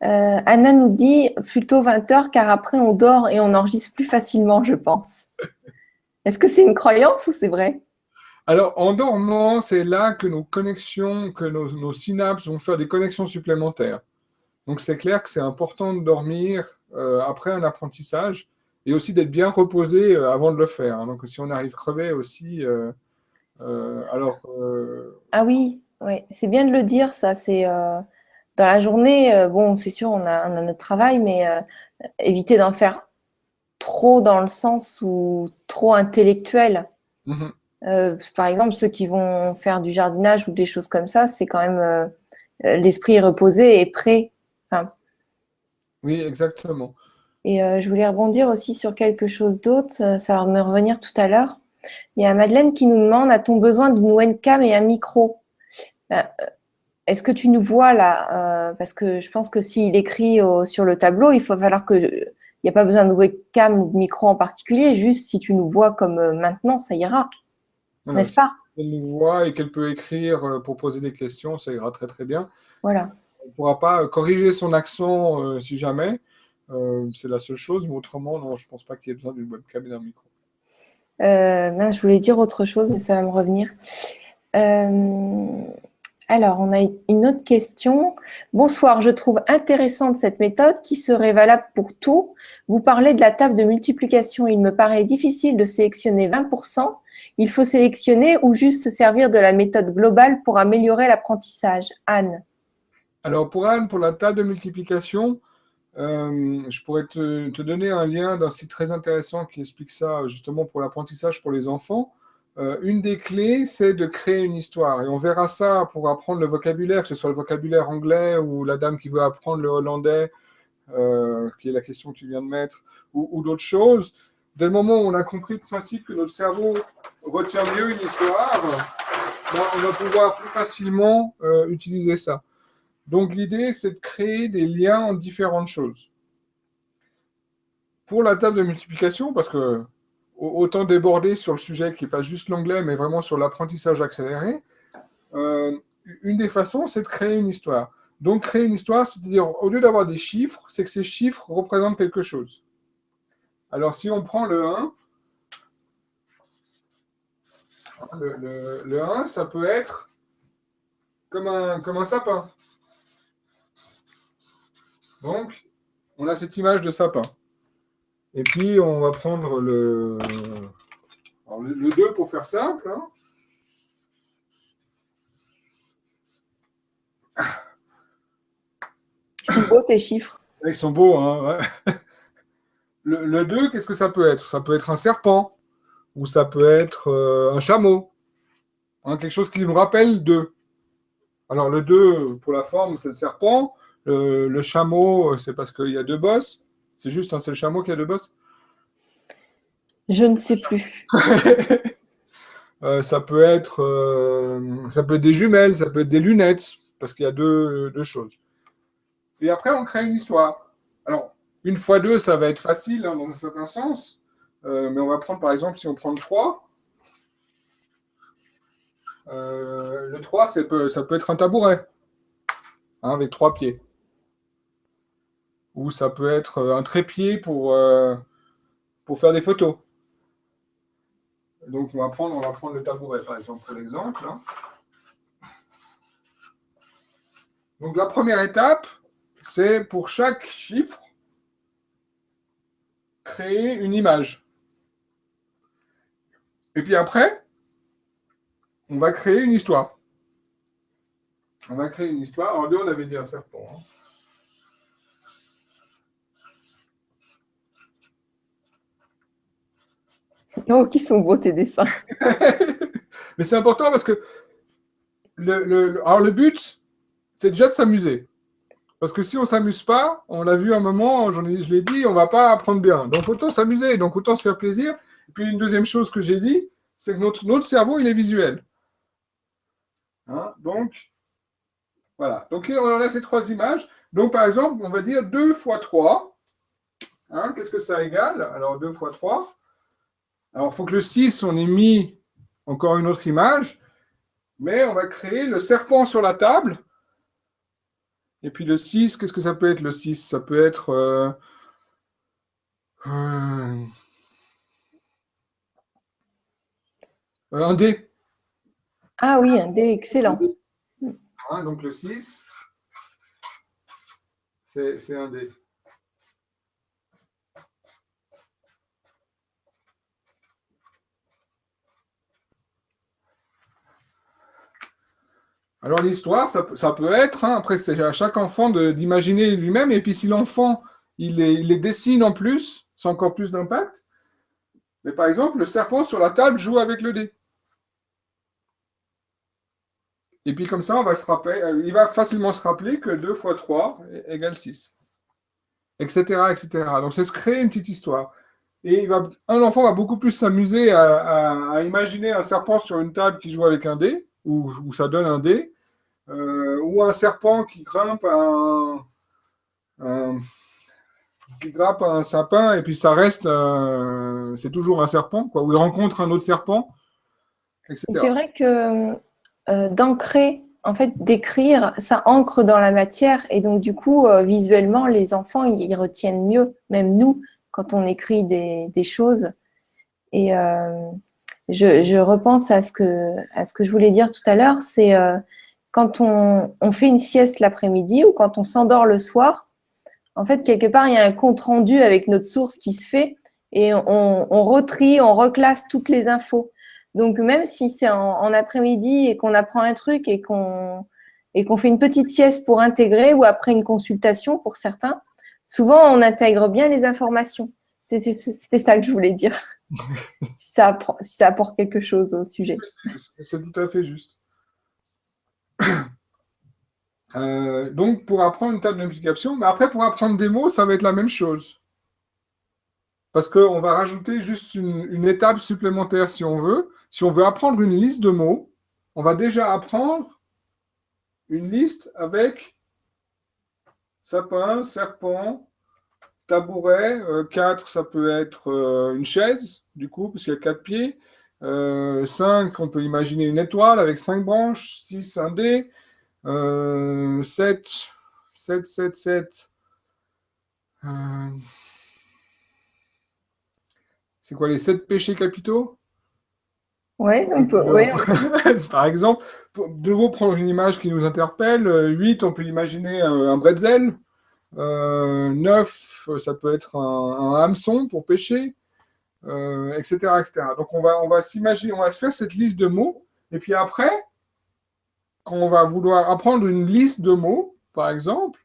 Anna nous dit plutôt 20 heures car après on dort et on enregistre plus facilement, je pense. Est-ce que c'est une croyance ou c'est vrai? Alors, en dormant, c'est là que nos connexions, que nos synapses vont faire des connexions supplémentaires. Donc, c'est clair que c'est important de dormir après un apprentissage et aussi d'être bien reposé avant de le faire, hein. Donc, si on arrive crevé aussi, Ah oui, ouais, c'est bien de le dire, ça. C'est dans la journée, bon, c'est sûr, on a notre travail, mais éviter d'en faire trop dans le sens où trop intellectuel. mhm. Par exemple, ceux qui vont faire du jardinage ou des choses comme ça, c'est quand même l'esprit est reposé et prêt. Enfin, Oui, exactement. et je voulais rebondir aussi sur quelque chose d'autre, ça va me revenir tout à l'heure. Il y a Madeleine qui nous demande, a-t-on besoin d'une webcam et un micro? Ben, est-ce que tu nous vois là? Parce que je pense que s'il écrit sur le tableau, il faut falloir que. Il n'y a pas besoin de webcam ou de micro en particulier, juste si tu nous vois comme maintenant, ça ira, Voilà, n'est-ce si pas? elle nous voit et qu'elle peut écrire pour poser des questions, ça ira très très bien. Voilà. On ne pourra pas corriger son accent si jamais. C'est la seule chose, mais autrement, non, je ne pense pas qu'il y ait besoin d'une webcam et d'un micro. Mince, je voulais dire autre chose, mais ça va me revenir. Euh, alors, on a une autre question. Bonsoir, je trouve intéressante cette méthode qui serait valable pour tout. Vous parlez de la table de multiplication. Il me paraît difficile de sélectionner 20%. Il faut sélectionner ou juste se servir de la méthode globale pour améliorer l'apprentissage. Anne. Alors pour Anne, pour la table de multiplication, je pourrais te donner un lien d'un site très intéressant qui explique ça justement pour l'apprentissage pour les enfants. Une des clés, c'est de créer une histoire. Et on verra ça pour apprendre le vocabulaire, que ce soit le vocabulaire anglais ou la dame qui veut apprendre le hollandais, qui est la question que tu viens de mettre, ou d'autres choses. Dès le moment où on a compris le principe que notre cerveau retient mieux une histoire, ben, on va pouvoir plus facilement utiliser ça. Donc l'idée, c'est de créer des liens entre différentes choses. Pour la table de multiplication, parce que autant déborder sur le sujet qui n'est pas juste l'anglais, mais vraiment sur l'apprentissage accéléré, euh, une des façons, c'est de créer une histoire. Donc créer une histoire, c'est-à-dire, au lieu d'avoir des chiffres, c'est que ces chiffres représentent quelque chose. Alors si on prend le 1, le 1, ça peut être comme un sapin. Donc, on a cette image de sapin. Et puis, on va prendre alors, le 2 pour faire simple, hein. Ils sont beaux tes chiffres. Ils sont beaux, hein, ouais. Le 2, qu'est-ce que ça peut être? Ça peut être un serpent, ou ça peut être un chameau, hein, quelque chose qui nous rappelle 2. Alors, le 2, pour la forme, c'est le serpent. Le chameau, c'est parce qu'il y a deux bosses. C'est juste un seul chameau qui a deux bosses. Je ne sais plus. Ça peut être des jumelles, ça peut être des lunettes, parce qu'il y a deux choses. Et après, on crée une histoire. Alors, une fois deux, ça va être facile hein, dans un certain sens. Mais on va prendre, par exemple, si on prend le 3, le 3, ça peut être un tabouret, hein, avec 3 pieds. Ou ça peut être un trépied pour faire des photos. Donc, on va prendre le tabouret, par exemple, pour l'exemple, hein. Donc, la première étape, c'est pour chaque chiffre, créer une image. Et puis après, on va créer une histoire. On va créer une histoire. En deux, on avait dit un serpent, hein. Oh, qui sont beaux tes dessins. Mais c'est important parce que alors le but, c'est déjà de s'amuser. Parce que si on ne s'amuse pas, on l'a vu un moment, je l'ai dit, on ne va pas apprendre bien. Donc autant s'amuser, donc autant se faire plaisir. Et puis une deuxième chose que j'ai dit, c'est que notre cerveau, il est visuel. Hein, donc, voilà. Donc on a ces 3 images. Donc par exemple, on va dire 2 fois 3. Hein, qu'est-ce que ça égale? Alors 2 fois 3. Alors il faut que le 6, on ait mis encore une autre image. Mais on va créer le serpent sur la table. Et puis le 6, qu'est-ce que ça peut être le 6? Ça peut être un dé. Ah oui, un dé excellent. Hein, donc le 6, c'est un dé. Alors l'histoire, ça peut être, hein, après c'est à chaque enfant d'imaginer lui-même, et puis si l'enfant, il les dessine en plus, c'est encore plus d'impact. Mais par exemple, le serpent sur la table joue avec le dé. Et puis comme ça, on va se rappeler, il va facilement se rappeler que 2 fois 3 égale 6. Etc., etc. Donc c'est se créer une petite histoire. Et un enfant va beaucoup plus s'amuser à imaginer un serpent sur une table qui joue avec un dé, ou ça donne un dé, ou un serpent un- qui grimpe à un sapin et puis ça reste, c'est toujours un serpent, quoi, ou il rencontre un autre serpent, Et c'est etc. vrai que d'ancrer, en fait, d'écrire, ça ancre dans la matière. Et donc, du coup, visuellement, les enfants, ils retiennent mieux, même nous, quand on écrit des choses. Et je repense à ce que je voulais dire tout à l'heure, c'est quand on fait une sieste l'après-midi ou quand on s'endort le soir, en fait, quelque part, il y a un compte-rendu avec notre source qui se fait et on retrie, on reclasse toutes les infos. Donc, même si c'est en après-midi et qu'on apprend un truc et qu'on fait une petite sieste pour intégrer ou après une consultation pour certains, souvent, on intègre bien les informations. C'était ça que je voulais dire, si ça apporte quelque chose au sujet. C'est tout à fait juste. Donc, pour apprendre une table de multiplication, mais après, pour apprendre des mots, ça va être la même chose. Parce qu'on va rajouter juste une étape supplémentaire si on veut. Si on veut apprendre une liste de mots, on va déjà apprendre une liste avec sapin, serpent, tabouret. 4, ça peut être une chaise, du coup, parce qu'il y a 4 pieds. 5, on peut imaginer une étoile avec 5 branches. 6, un dé. 7, 7, 7, 7. C'est quoi les 7 péchés capitaux? Ouais, on peut, ouais, Par exemple, pour de nouveau prendre une image qui nous interpelle. 8, on peut imaginer un bretzel. 9, ça peut être un hameçon pour pêcher, etc., etc. Donc on va s'imaginer, on va se faire cette liste de mots. Et puis après, quand on va vouloir apprendre une liste de mots, par exemple,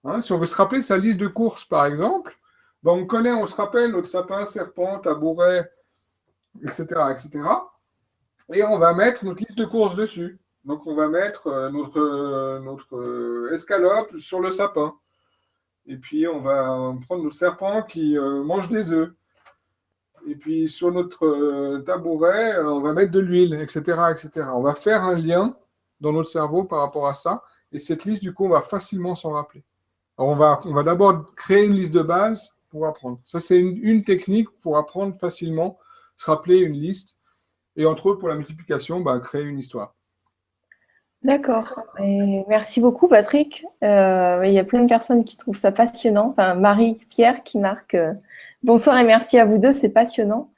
hein, si on veut se rappeler sa liste de courses, par exemple, ben on se rappelle notre sapin, serpent, tabouret, etc., etc. Et on va mettre notre liste de courses dessus. Donc on va mettre notre escalope sur le sapin. Et puis on va prendre notre serpent qui mange des œufs. Et puis sur notre tabouret, on va mettre de l'huile, etc., etc. On va faire un lien dans notre cerveau par rapport à ça. Et cette liste, du coup, on va facilement s'en rappeler. Alors on va d'abord créer une liste de base pour apprendre. Ça, c'est une technique pour apprendre facilement, se rappeler une liste. Et entre autres, pour la multiplication, bah, créer une histoire. d'accord. Et merci beaucoup, Patrick. Il y a plein de personnes qui trouvent ça passionnant. Enfin, Marie-Pierre qui marque bonsoir et merci à vous deux, c'est passionnant.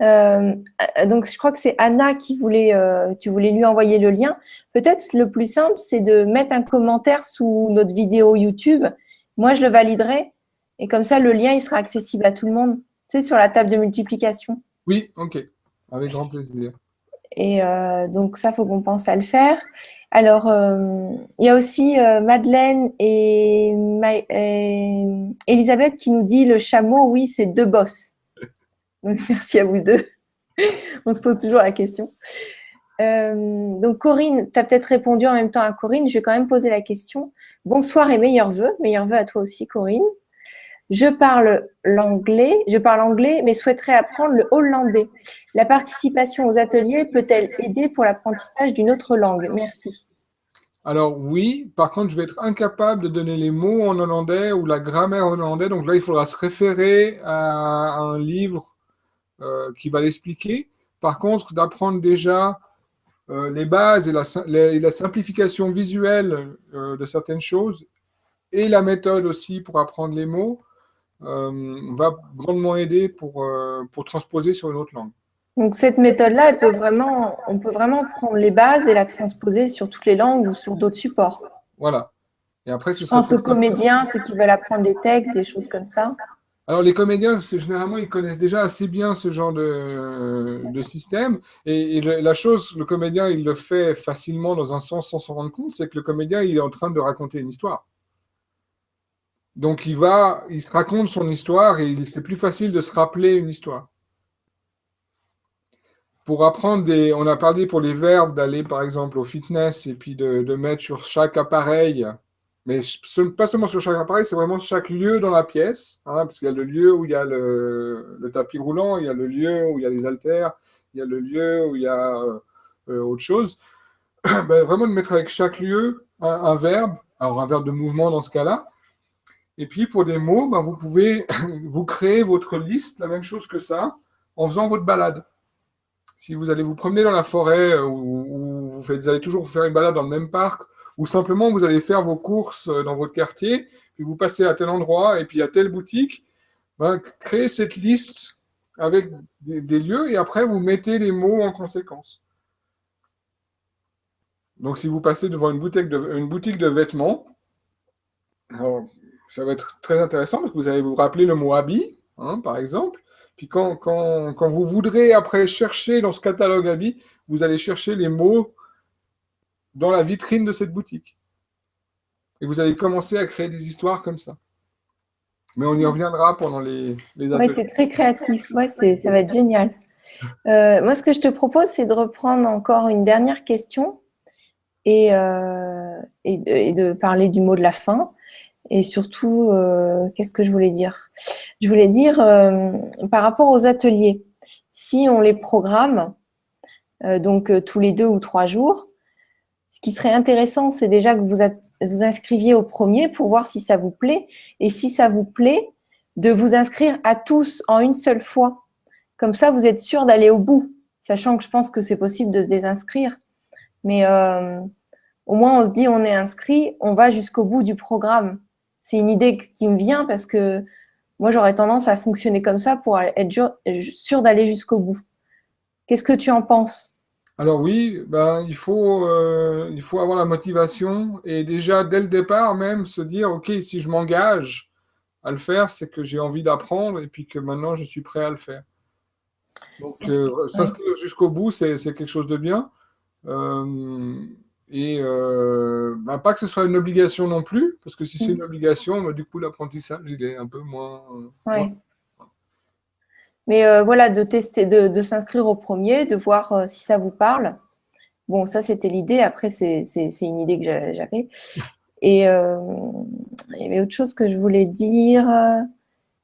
Euh, donc, je crois que c'est Anna qui voulait, tu voulais lui envoyer le lien. Peut-être le plus simple, c'est de mettre un commentaire sous notre vidéo YouTube. Moi, je le validerai et comme ça, le lien, il sera accessible à tout le monde. Tu sais, sur la table de multiplication. Oui, ok. Avec grand plaisir. Et donc ça, faut qu'on pense à le faire. Alors, il y a aussi Madeleine et Elisabeth qui nous dit le chameau, oui, c'est deux bosses. Donc merci à vous deux. On se pose toujours la question. Donc Corinne, tu as peut-être répondu en même temps à Corinne. Je vais quand même poser la question. Bonsoir et meilleurs vœux. Meilleurs vœux à toi aussi, Corinne. Je parle anglais, mais souhaiterais apprendre le hollandais. La participation aux ateliers peut-elle aider pour l'apprentissage d'une autre langue? Merci. Alors oui, par contre, je vais être incapable de donner les mots en hollandais ou la grammaire hollandais. Donc là, il faudra se référer à un livre qui va l'expliquer. Par contre, d'apprendre déjà les bases et la simplification visuelle de certaines choses et la méthode aussi pour apprendre les mots va grandement aider pour transposer sur une autre langue. Donc cette méthode-là, on peut vraiment prendre les bases et la transposer sur toutes les langues ou sur d'autres supports. Voilà. Et après, ce Je serait pense aux comédiens, ceux qui veulent apprendre des textes, des choses comme ça. Alors, les comédiens, généralement, ils connaissent déjà assez bien ce genre de système. Et la chose, le comédien, il le fait facilement dans un sens sans s'en rendre compte, c'est que le comédien, il est en train de raconter une histoire. Donc, il se raconte son histoire et c'est plus facile de se rappeler une histoire. Pour apprendre on a parlé pour les verbes d'aller par exemple au fitness et puis de mettre sur chaque appareil, mais pas seulement sur chaque appareil, c'est vraiment chaque lieu dans la pièce, hein, parce qu'il y a le lieu où il y a le tapis roulant, il y a le lieu où il y a les haltères, il y a le lieu où il y a autre chose. Ben, vraiment de mettre avec chaque lieu un verbe, alors un verbe de mouvement dans ce cas-là. Et puis pour des mots, ben, vous pouvez vous créer votre liste, la même chose que ça, en faisant votre balade. Si vous allez vous promener dans la forêt ou vous allez toujours faire une balade dans le même parc, ou simplement vous allez faire vos courses dans votre quartier, puis vous passez à tel endroit et puis à telle boutique, ben, créez cette liste avec des lieux et après vous mettez les mots en conséquence. Donc si vous passez devant une boutique de vêtements, alors, ça va être très intéressant parce que vous allez vous rappeler le mot habit, hein, par exemple. Puis quand vous voudrez après chercher dans ce catalogue habit, vous allez chercher les mots dans la vitrine de cette boutique. Et vous allez commencer à créer des histoires comme ça. Mais on y reviendra pendant les Ouais, ateliers. tu es très créatif. Ouais, ça va être génial. Moi, ce que je te propose, c'est de reprendre encore une dernière question et de parler du mot de la fin. Et surtout, qu'est-ce que je voulais dire? Je voulais dire, par rapport aux ateliers, si on les programme, donc tous les 2 ou 3 jours, ce qui serait intéressant, c'est déjà que vous inscriviez au premier pour voir si ça vous plaît. Et si ça vous plaît, de vous inscrire à tous en une seule fois. Comme ça, vous êtes sûr d'aller au bout, sachant que je pense que c'est possible de se désinscrire. Mais au moins, on se dit, on est inscrit, on va jusqu'au bout du programme. C'est une idée qui me vient parce que moi, j'aurais tendance à fonctionner comme ça pour être sûr d'aller jusqu'au bout. Qu'est-ce que tu en penses? Alors oui, ben, il faut avoir la motivation et déjà dès le départ même se dire, OK, si je m'engage à le faire, c'est que j'ai envie d'apprendre et puis que maintenant je suis prêt à le faire. Donc Ouais. s'inscrire jusqu'au bout, c'est quelque chose de bien. Euh, ben, pas que ce soit une obligation non plus, parce que si c'est une obligation, ben, du coup l'apprentissage il est un peu moins. Ouais. Mais voilà, de tester, de s'inscrire au premier, de voir si ça vous parle. Bon, ça, c'était l'idée. Après, c'est une idée que j'avais. Et il y avait autre chose que je voulais dire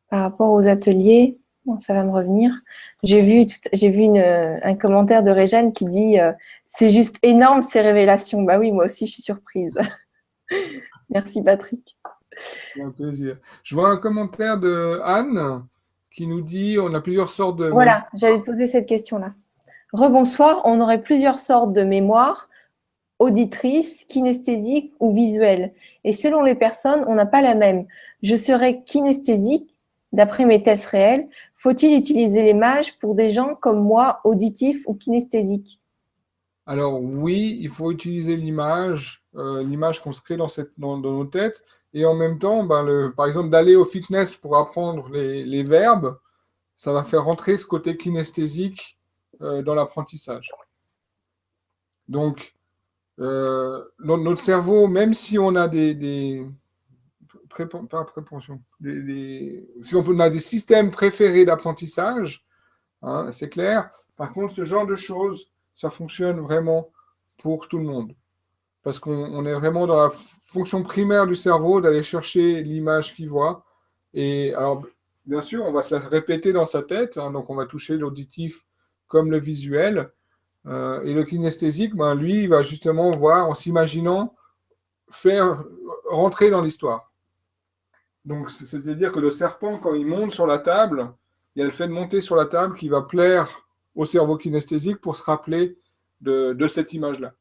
par rapport aux ateliers. Bon, ça va me revenir. J'ai vu un commentaire de Réjeanne qui dit c'est juste énorme ces révélations. Bah oui, moi aussi, je suis surprise. Merci, Patrick. C'est un plaisir. Je vois un commentaire de Anne qui nous dit on a plusieurs sortes de mémoire. Voilà, j'allais poser cette question-là. Rebonsoir, on aurait plusieurs sortes de mémoire, auditrice, kinesthésique ou visuelle. Et selon les personnes, on n'a pas la même. Je serais kinesthésique, d'après mes tests réels. Faut-il utiliser l'image pour des gens comme moi, auditifs ou kinesthésiques? Alors oui, il faut utiliser l'image qu'on se crée dans nos têtes, et en même temps, ben, par exemple, d'aller au fitness pour apprendre les verbes, ça va faire rentrer ce côté kinesthésique dans l'apprentissage. Donc, notre cerveau, même si on a pas prépension, si on a des systèmes préférés d'apprentissage, hein, c'est clair. Par contre, ce genre de choses, ça fonctionne vraiment pour tout le monde. Parce qu'on est vraiment dans la fonction primaire du cerveau d'aller chercher l'image qu'il voit. Et alors, bien sûr, on va se la répéter dans sa tête, hein, donc on va toucher l'auditif comme le visuel. Et le kinesthésique, ben, lui, il va justement voir en s'imaginant faire rentrer dans l'histoire. Donc, c'est-à-dire que le serpent, quand il monte sur la table, il y a le fait de monter sur la table qui va plaire au cerveau kinesthésique pour se rappeler de cette image-là.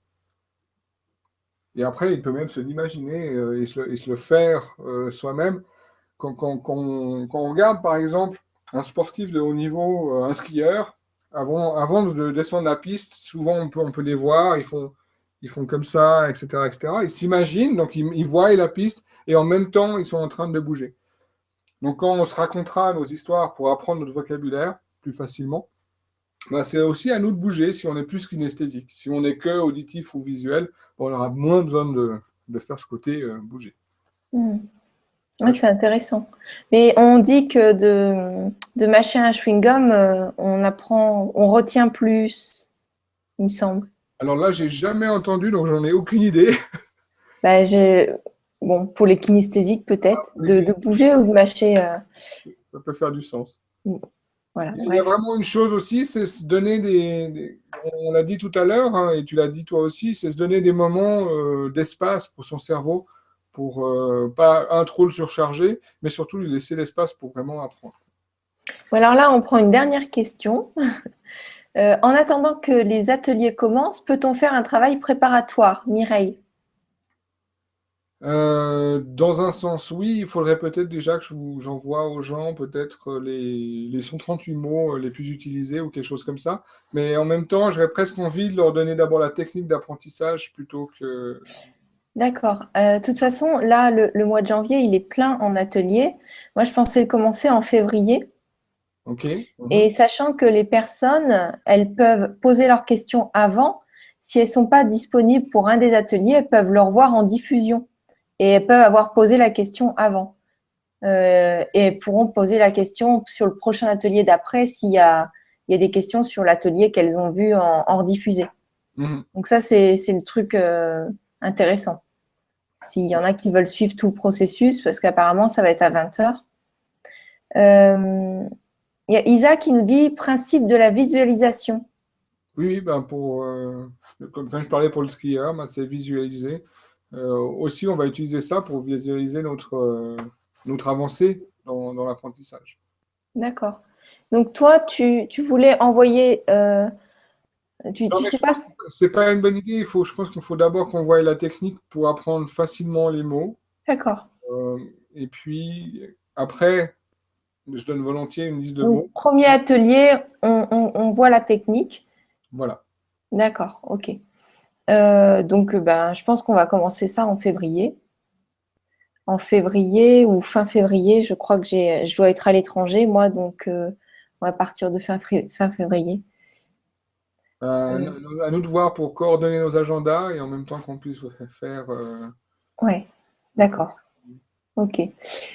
Et après, il peut même se l'imaginer et se le faire soi-même. Quand on regarde, par exemple, un sportif de haut niveau, un skieur, avant de descendre la piste, souvent on peut les voir, ils font comme ça, etc., etc. Ils s'imaginent, donc ils voient la piste, et en même temps, ils sont en train de bouger. Donc quand on se racontera nos histoires pour apprendre notre vocabulaire plus facilement, bah, c'est aussi à nous de bouger si on est plus kinesthésique. Si on n'est que auditif ou visuel, on aura moins besoin de faire ce côté bouger. Hmm. Ouais, Ouais, c'est intéressant. Mais on dit que de mâcher un chewing-gum, on retient plus, il me semble. alors là, j'ai jamais entendu, donc j'en ai aucune idée. Bah, bon, pour les kinesthésiques, peut-être, de bouger ou de mâcher. Ça peut faire du sens. Voilà, Il y a bref. vraiment une chose aussi, c'est se donner on l'a dit tout à l'heure, hein, et tu l'as dit toi aussi, c'est se donner des moments d'espace pour son cerveau, pour pas trop le surcharger, mais surtout lui laisser l'espace pour vraiment apprendre. Bon, alors là, on prend une dernière question. En attendant que les ateliers commencent, peut-on faire un travail préparatoire, Mireille? Dans un sens, oui, il faudrait peut-être déjà que j'envoie aux gens peut-être les 138 mots les plus utilisés ou quelque chose comme ça. Mais en même temps, j'aurais presque envie de leur donner d'abord la technique d'apprentissage plutôt que... D'accord. De toute façon, là, le mois de janvier, il est plein en atelier. Moi, je pensais le commencer en février. OK. Et sachant que les personnes, elles peuvent poser leurs questions avant. Si elles ne sont pas disponibles pour un des ateliers, elles peuvent le revoir en diffusion. Et elles peuvent avoir posé la question avant. Et elles pourront poser la question sur le prochain atelier d'après il y a des questions sur l'atelier qu'elles ont vu en rediffusé. Mhm. Donc ça, c'est le truc intéressant. S'il y en a qui veulent suivre tout le processus, parce qu'apparemment, ça va être à 20 heures. Il y a Isa qui nous dit principe de la visualisation. Oui, oui, ben comme quand je parlais pour le skieur, ben c'est visualiser. Aussi, on va utiliser ça pour visualiser notre avancée dans l'apprentissage. D'accord. Donc toi, tu voulais envoyer, Non, tu mais sais je pas. pense que c'est pas une bonne idée. Je pense qu'il faut d'abord qu'on voie la technique pour apprendre facilement les mots. D'accord. Euh, et puis, après, je donne volontiers une liste de Donc, mots. premier atelier, on voit la technique. Voilà. D'accord, ok. Donc, ben, je pense qu'on va commencer ça en février. En février ou fin février, je crois que je dois être à l'étranger, moi, donc on va partir de fin février. Euh, À nous de voir pour coordonner nos agendas et en même temps qu'on puisse faire ouais, un peu. d'accord, ok.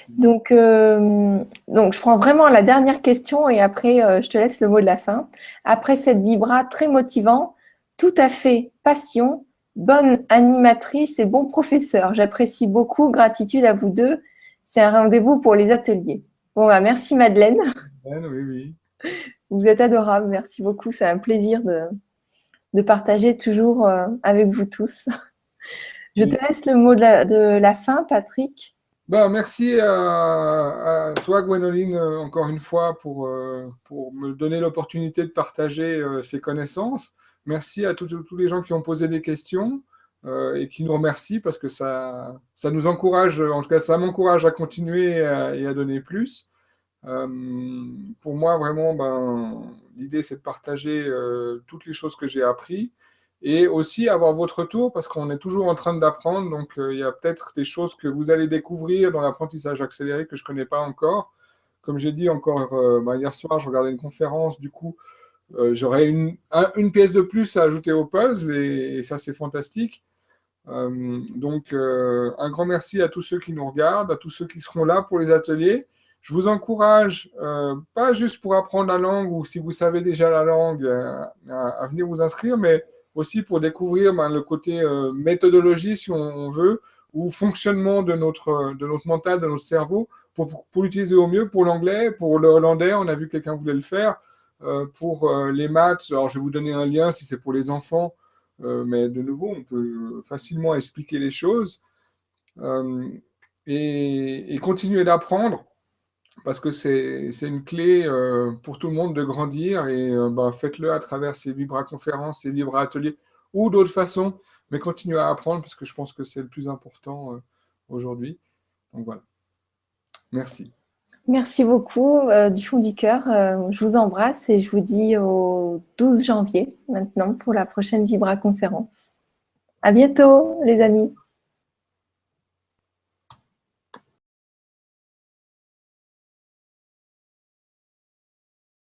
Donc, je prends vraiment la dernière question et après, je te laisse le mot de la fin. Après cette vibra très motivant, tout à fait passion, bonne animatrice et bon professeur. J'apprécie beaucoup, gratitude à vous deux. C'est un rendez-vous pour les ateliers. Bon, bah, merci Madeleine, Oui, oui. vous êtes adorable, merci beaucoup. C'est un plaisir de partager toujours avec vous tous. Je te Oui. laisse le mot de la fin, Patrick. Ben, merci à toi, Gwénoline, encore une fois, pour me donner l'opportunité de partager ces connaissances. Merci à tous les gens qui ont posé des questions et qui nous remercient parce que ça nous encourage, en tout cas, ça m'encourage à continuer et à donner plus. Euh, pour moi, vraiment, l'idée, c'est de partager toutes les choses que j'ai appris et aussi avoir votre retour parce qu'on est toujours en train d'apprendre. Donc, il y a peut-être des choses que vous allez découvrir dans l'apprentissage accéléré que je ne connais pas encore. Comme j'ai dit encore hier soir, je regardais une conférence, du coup, j'aurais une pièce de plus à ajouter au puzzle et ça, c'est fantastique. Un grand merci à tous ceux qui nous regardent, à tous ceux qui seront là pour les ateliers. Je vous encourage, pas juste pour apprendre la langue ou si vous savez déjà la langue, à venir vous inscrire, mais aussi pour découvrir le côté méthodologie, si on veut, ou fonctionnement de notre mental, de notre cerveau, pour l'utiliser au mieux pour l'anglais, pour le hollandais, on a vu quelqu'un voulait le faire, pour les maths, alors je vais vous donner un lien si c'est pour les enfants. Mais de nouveau, on peut facilement expliquer les choses euh, et continuer d'apprendre parce que c'est une clé pour tout le monde de grandir et faites-le à travers ces vibra-conférences, ces vibra-ateliers ou d'autres façons, mais continuez à apprendre parce que je pense que c'est le plus important aujourd'hui. Donc voilà. Merci. Merci beaucoup du fond du cœur. Je vous embrasse et je vous dis au 12 janvier maintenant pour la prochaine Vibra conférence. À bientôt les amis.